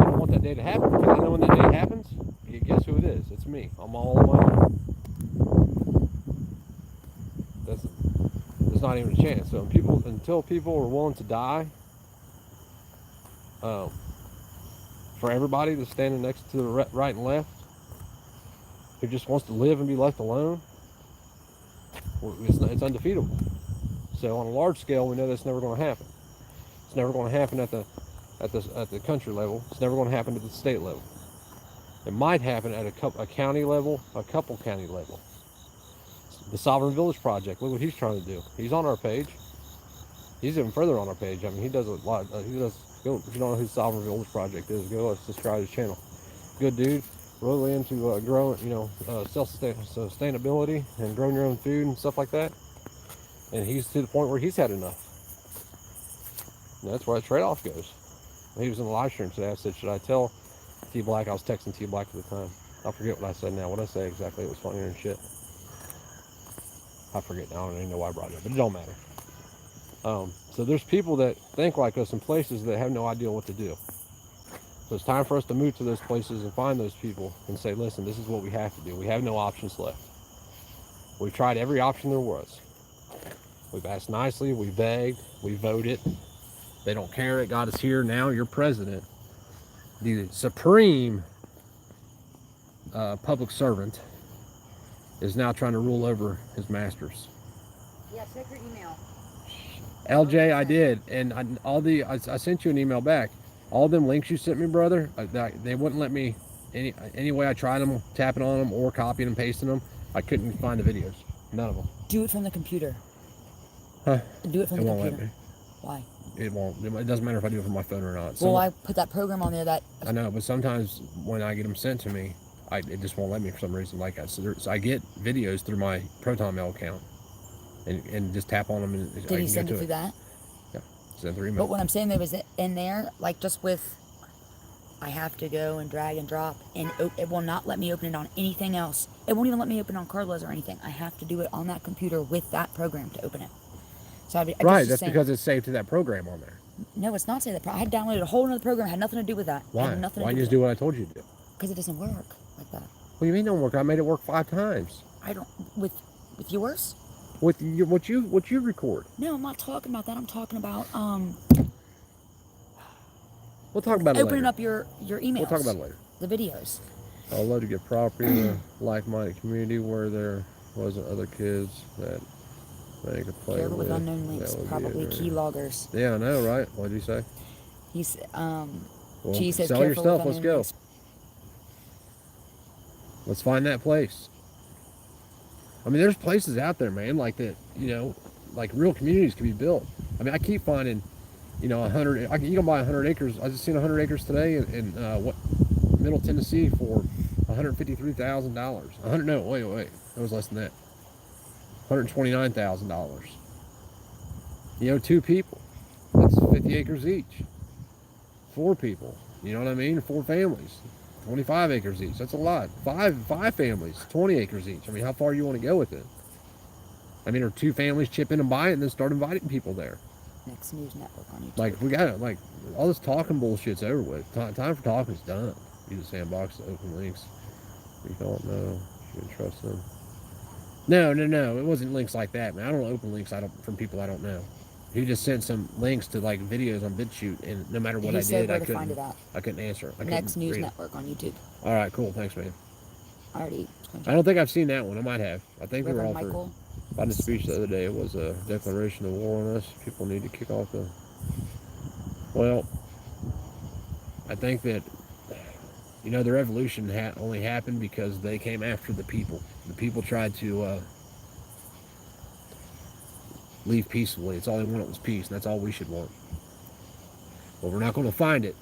don't want that day to happen, because I know when that day happens, guess who it is? It's me. I'm all on my own. There's not even a chance. So until people are willing to die, for everybody that's standing next to the right and left, who just wants to live and be left alone, it's undefeatable. So on a large scale, we know that's never going to happen. It's never going to happen at the country level. It's never going to happen at the state level. It might happen at a county level, a couple county level. The Sovereign Village Project, look what he's trying to do. He's on our page. He's even further on our page. I mean, he does a lot. Go, if you don't know who the Sovereign Village Project is, go subscribe to his channel. Good dude, really into growing, self-sustainability and growing your own food and stuff like that. And he's to the point where he's had enough. And that's where the trade-off goes. He was in the live stream today. I said, should I tell T Black? I was texting T Black at the time. I forget what I said now. What did I say exactly? It was funnier and shit. I forget now. I don't even know why I brought it up, but it don't matter. So there's people that think like us in places that have no idea what to do. So it's time for us to move to those places and find those people and say, listen, this is what we have to do. We have no options left. We've tried every option there was. We've asked nicely. We begged. We voted. They don't care. It got us here. Now you're president. The supreme public servant is now trying to rule over his masters. Yeah, check your email. LJ, I did, and I sent you an email back. All them links you sent me, brother, they wouldn't let me. Any way I tried them, tapping on them or copying and pasting them, I couldn't find the videos. None of them. Do it from the computer. Huh? Do it from the won't computer. Let me. Why? It won't. It doesn't matter if I do it from my phone or not. Well, I put that program on there that... I know, but sometimes when I get them sent to me, it just won't let me for some reason like that. So I get videos through my Proton Mail account and just tap on them and I can go to it. Did he send it through that? Yeah, send through email. But what I'm saying there was in there, like just with... I have to go and drag and drop, and it will not let me open it on anything else. It won't even let me open it on Carla's or anything. I have to do it on that computer with that program to open it. So I Right. just That's saying, because it's saved to that program on there. no, it's not saying that. I had downloaded a whole other program. It had nothing to do with that. It Why? had nothing Why to didn't you do just with do what I told you to do? because it doesn't work like that. What do you mean don't work? I made it work 5 times. I don't with yours. With what you record. No, I'm not talking about that. I'm talking about We'll talk about it opening later. up your emails. We'll talk about it later. The videos. I'd love to get property in a like-minded community where there wasn't other kids that they could play Careful with unknown That links. would be Probably it, key right? loggers. Yeah, I know, right? What'd you say? He's Well, G says sell your careful stuff. with Let's unknown go. links. Let's find that place. I mean, there's places out there, man, like that. Like real communities can be built. I mean, I keep finding, 100. You can buy 100 acres. I just seen 100 acres today in Middle Tennessee for $153,000. 100? No, wait. It was less than that. $129,000. 2 people. That's 50 acres each. 4 people. You know what I mean? 4 families. 25 acres each. That's a lot. Five families. 20 acres each. I mean, how far do you want to go with it? I mean, or 2 families chip in and buy it and then start inviting people there. Next News Network on YouTube. Like, we got it. Like, all this talking bullshit's over with. Time for talking is done. Use the sandbox to open links. You don't know. You can trust them. No. It wasn't links like that, man. I don't open links from people I don't know. He just sent some links to like videos on BitChute, and no matter what He I said did, where to find it at. I couldn't answer. Next News Network on YouTube. All right, cool. Thanks, man. I already. I don't think I've seen that one. I might have. I think they were Reverend all for. Michael. On the speech the other day, it was a declaration of war on us. People need to kick off the. Well, I think that the revolution only happened because they came after the people. The people tried to leave peacefully. It's all they wanted was peace, and that's all we should want. But we're not going to find it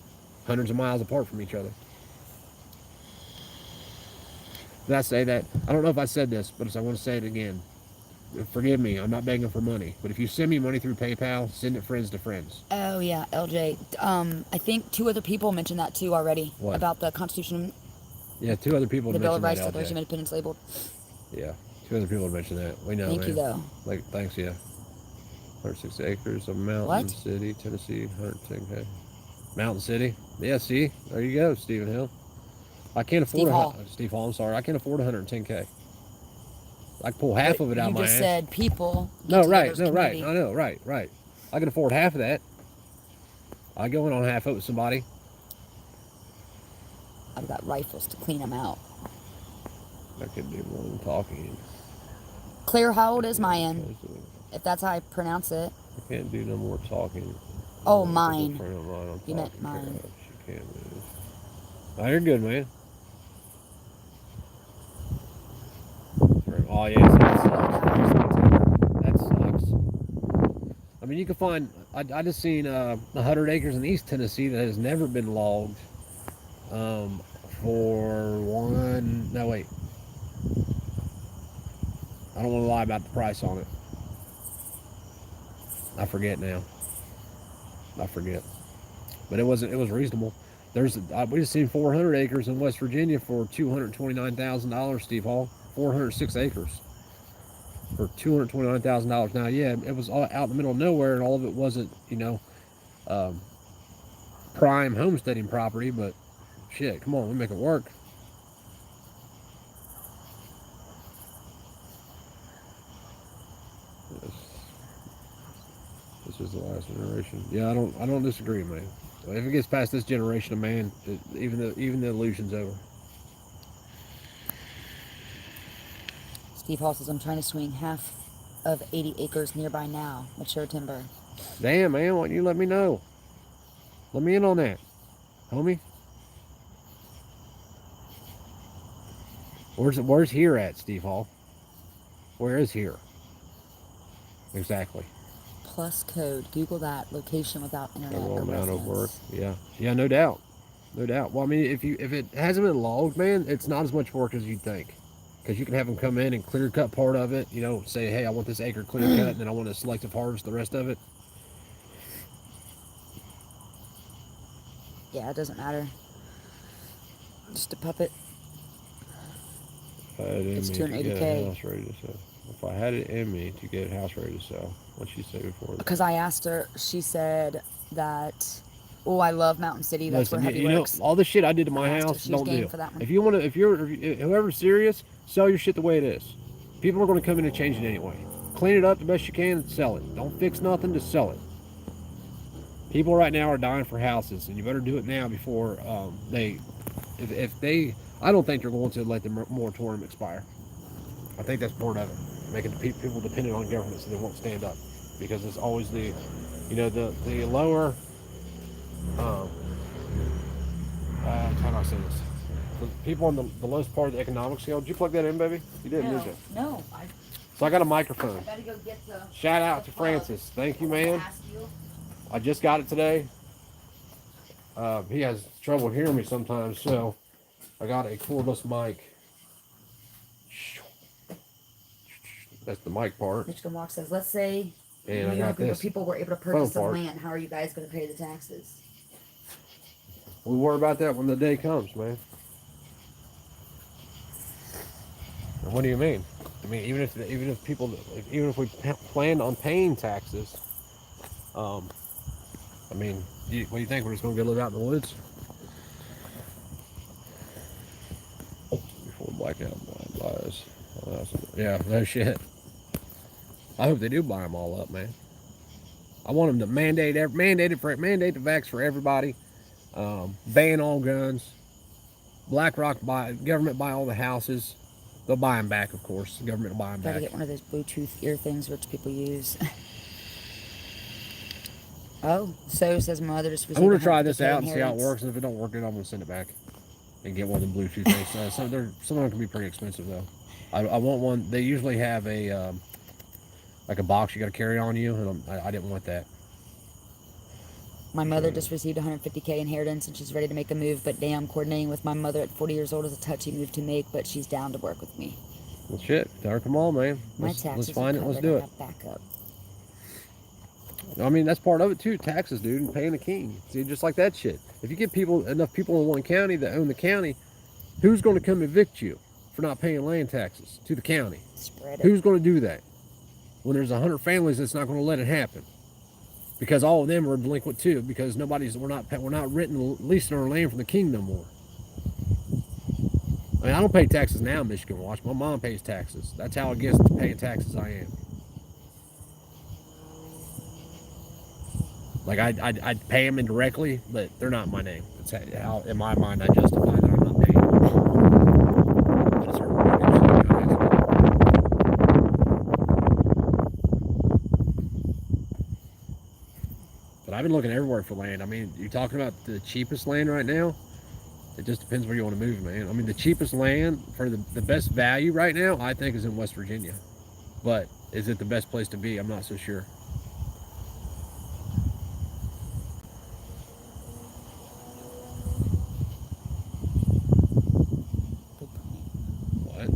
hundreds of miles apart from each other. Did I say that? I don't know if I said this, but I want to say it again. Forgive me, I'm not begging for money, but if you send me money through PayPal, send it friends to friends. Oh yeah, LJ. I think 2 other people mentioned that too already. What? About the Constitution, Yeah, 2 other people the Bill of mentioned Rights, that. Declaration of Independence labeled. Yeah, 2 other people mentioned that. We know, Thank man. you though. Like, thanks, yeah. 106 acres of Mountain What? City, Tennessee, 110K. Mountain City? Yeah, see? There you go, Stephen Hill. I can't afford Steve Hall. Steve Hall, I'm sorry. I can't afford 110K. I can pull half of it out of my ass. You just said people. No, get right. together as I community. know, right. I can afford half of that. I go in on half of it with somebody. I've got rifles to clean them out. I could do more than talking. Clear, how old is mine? If that's how I pronounce it. I can't do no more talking. Oh, mine. You meant mine. She can't move. Oh, you're good, man. Oh, yeah, so that sucks. I mean, you can find, I just seen 100 acres in East Tennessee that has never been logged for no, wait. I don't want to lie about the price on it. I forget now. But it was reasonable. We just seen 400 acres in West Virginia for $229,000, Steve Hall. 406 acres for $229,000. Now, yeah, it was all out in the middle of nowhere, and all of it wasn't, prime homesteading property. But shit, come on, we make it work. This is the last generation. Yeah, I don't disagree, man. If it gets past this generation of man, even the illusion's over. Steve Hall says, I'm trying to swing half of 80 acres nearby now. Mature timber. Damn, man, why don't you let me know? Let me in on that, homie. Where's here at, Steve Hall? Where is here? Exactly. Plus code. Google that. Location without internet or Amount of work. residence. Yeah, no doubt. Well, I mean, if it hasn't been logged, man, it's not as much work as you'd think. Because you can have them come in and clear cut part of it. Say, hey, I want this acre clear cut, and then I want to selective harvest the rest of it. Yeah, it doesn't matter. Just a puppet. It's $280K. If I had it in me to get a house ready to sell, what'd she say before? Because I asked her, she said that, oh, I love Mountain City. That's Listen, where Heavy you know, works. all the shit I did to I my asked her, house, she was don't game do. for that one. If you want to, if whoever's serious, sell your shit the way it is. People are going to come in and change it anyway. Clean it up the best you can and sell it. Don't fix nothing, just sell it. People right now are dying for houses, and you better do it now before if they, I don't think they're going to let the moratorium expire. I think that's part of it, making the people dependent on government so they won't stand up, because it's always the, the lower, um, how do I say this? The people on the lowest part of the economic scale. Did you plug that in, baby? You didn't, did you? No. So I got a microphone. gotta go get the. Shout out to Francis. Thank you, man. I just got it today. He has trouble hearing me sometimes, so I got a cordless mic. That's the mic part. Mitchell Mark says, let's say And I you got and a group this of people were able to purchase some phone part. land. How are you guys going to pay the taxes? We'll worry about that when the day comes, man. And what do you mean? I mean, even if we planned on paying taxes, I mean, what do you think? We're just going to go live out in the woods? Before blackout buys. Yeah, no shit. I hope they do buy them all up, man. I want them to mandate the vax for everybody. Ban all guns. BlackRock government buy all the houses. They'll buy them back, of course. The government will buy them Gotta back. get one of those Bluetooth ear things rich people use. Oh, so says my mother just. I'm gonna try this out and see how it works. And if it don't work, then I'm gonna send it back and get one of the Bluetooth things. Some of them can be pretty expensive though. I want one. They usually have a like a box you got to carry on you, and I didn't want that. My mother just received 150K inheritance and she's ready to make a move, but damn, coordinating with my mother at 40 years old is a touchy move to make, but she's down to work with me. Well, shit, tell her come on, man. My Let's taxes find are it. Let's covered. do I it. have backup. I mean, that's part of it too. Taxes, dude, and paying the king. See, just like that shit. If you get enough people in one county that own the county, who's going to come evict you for not paying land taxes to the county? Spread it. Who's going to do that? When there's 100 families that's not going to let it happen, because all of them are delinquent too. Because we're not leasing our land from the king no more. I mean, I don't pay taxes now in Michigan Watch. My mom pays taxes. That's how against paying taxes I am. Like I'd pay them indirectly, but they're not my name. It's how, in my mind, I justify that I'm not paying them. But it's her mortgage. But I've been looking everywhere for land. I mean, you're talking about the cheapest land right now. It just depends where you want to move, man. I mean, the cheapest land for the best value right now, I think, is in West Virginia. But is it the best place to be? I'm not so sure. What?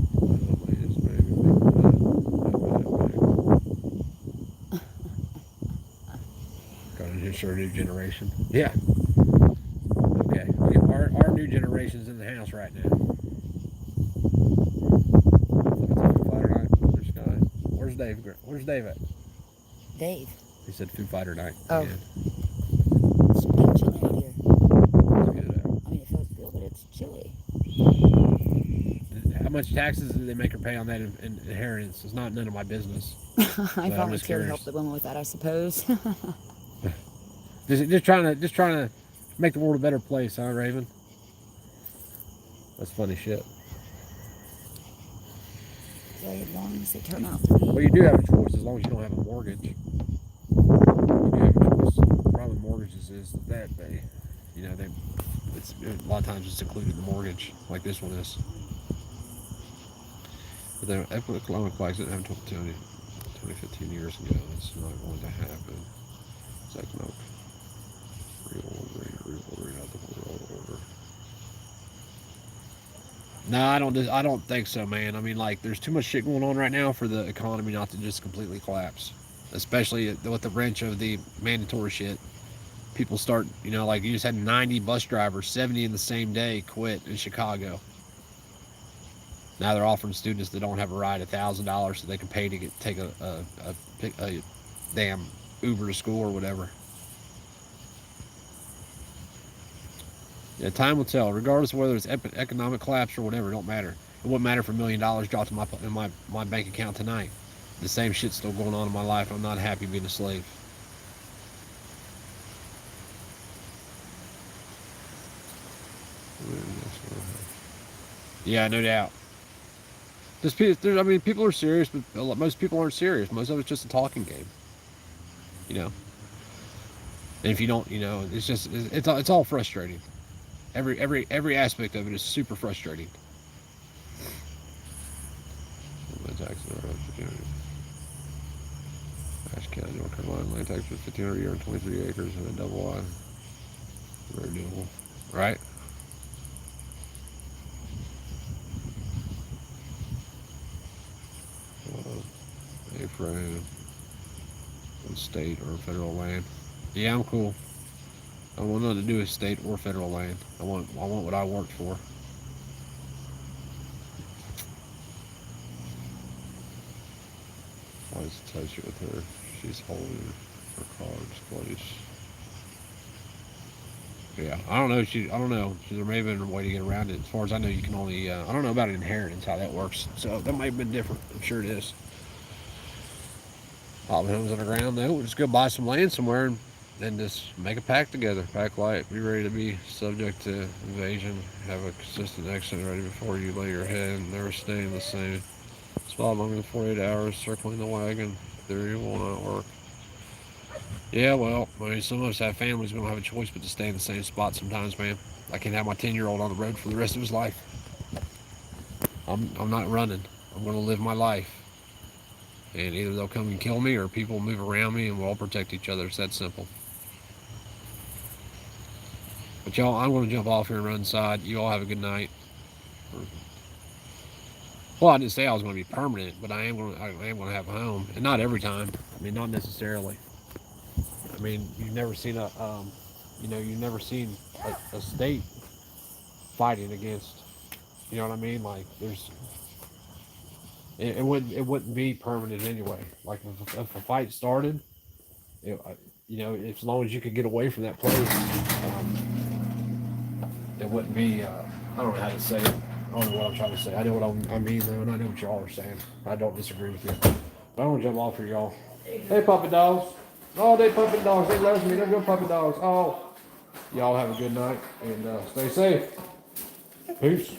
Got an issue, new generation. Yeah. Okay. Our new generation's in the house right now. Where's Dave? Where's Dave at? Dave. He said Foo Fighter night. Oh. Yeah. It's pretty chilly out here. Let's get it out. I mean, it feels good, but it's chilly. How much taxes did they make her pay on that inheritance? It's not none of my business. I just volunteer to curious. help the woman with that, I suppose. Just trying to make the world a better place, huh, Raven? That's funny shit. Yeah, as long as they turn out to be. Well, you do have a choice as long as you don't have a mortgage. You do have a choice. The problem with mortgages is that a lot of times it's included in the mortgage, like this one is. But the economic flags didn't have 20, 15 years ago. It's not going to happen. It's economic. Real order, not the world order. No, I don't think so, man. I mean, like, there's too much shit going on right now for the economy not to just completely collapse. Especially with the wrench of the mandatory shit. People start, like you just had 90 bus drivers, 70 in the same day quit in Chicago. Now they're offering students that don't have a ride $1,000 so they can pay to take a damn Uber to school or whatever. Yeah, time will tell. Regardless of whether it's economic collapse or whatever, it don't matter. It wouldn't matter if $1 million dropped in my bank account tonight. The same shit's still going on in my life. I'm not happy being a slave. Yeah, no doubt. I mean, people are serious, but most people aren't serious. Most of it's just a talking game. You know. And if you don't, it's just it's all frustrating. Every aspect of it is super frustrating. Cache County, North Carolina, land tax for 1,500 a year and 23 acres and a double wide. Very doable, right? A-frame, state or federal land. Yeah, I'm cool. I don't want nothing to do with state or federal land. I want what I worked for. I was touch it with her. She's holding her cards, please. Yeah, I don't know. I don't know. There may have been a way to get around it. As far as I know, you can only. I don't know about inheritance, how that works. So that might have been different. I'm sure it is. Hobbit homes underground. No, we'll just go buy some land somewhere and just make a pack together. Pack light. Be ready to be subject to invasion. Have a consistent exit ready before you lay your head. Never stay in the same spot longer than 48 hours. Circling the wagon. Theory will not work. Yeah, well, I mean, some of us have families. We don't have a choice but to stay in the same spot sometimes, man. I can't have my 10-year-old on the road for the rest of his life. I'm not running. I'm going to live my life. And either they'll come and kill me or people will move around me and we'll all protect each other. It's that simple. But y'all, I'm going to jump off here and run inside. You all have a good night. Well, I didn't say I was going to be permanent, but I am going to have a home. And not every time. I mean, not necessarily. I mean, you've never seen you've never seen a state fighting against, you know what I mean? Like, it wouldn't be permanent anyway. Like, if a fight started, as long as you could get away from that place, it wouldn't be. I don't know how to say it. I don't know what I'm trying to say. I know what I mean, though, and I know what y'all are saying. I don't disagree with you. But I don't jump off here, y'all. Hey, puppy dogs. Oh, they puppy dogs. They love me. They're good puppy dogs. Oh, y'all have a good night and stay safe. Peace.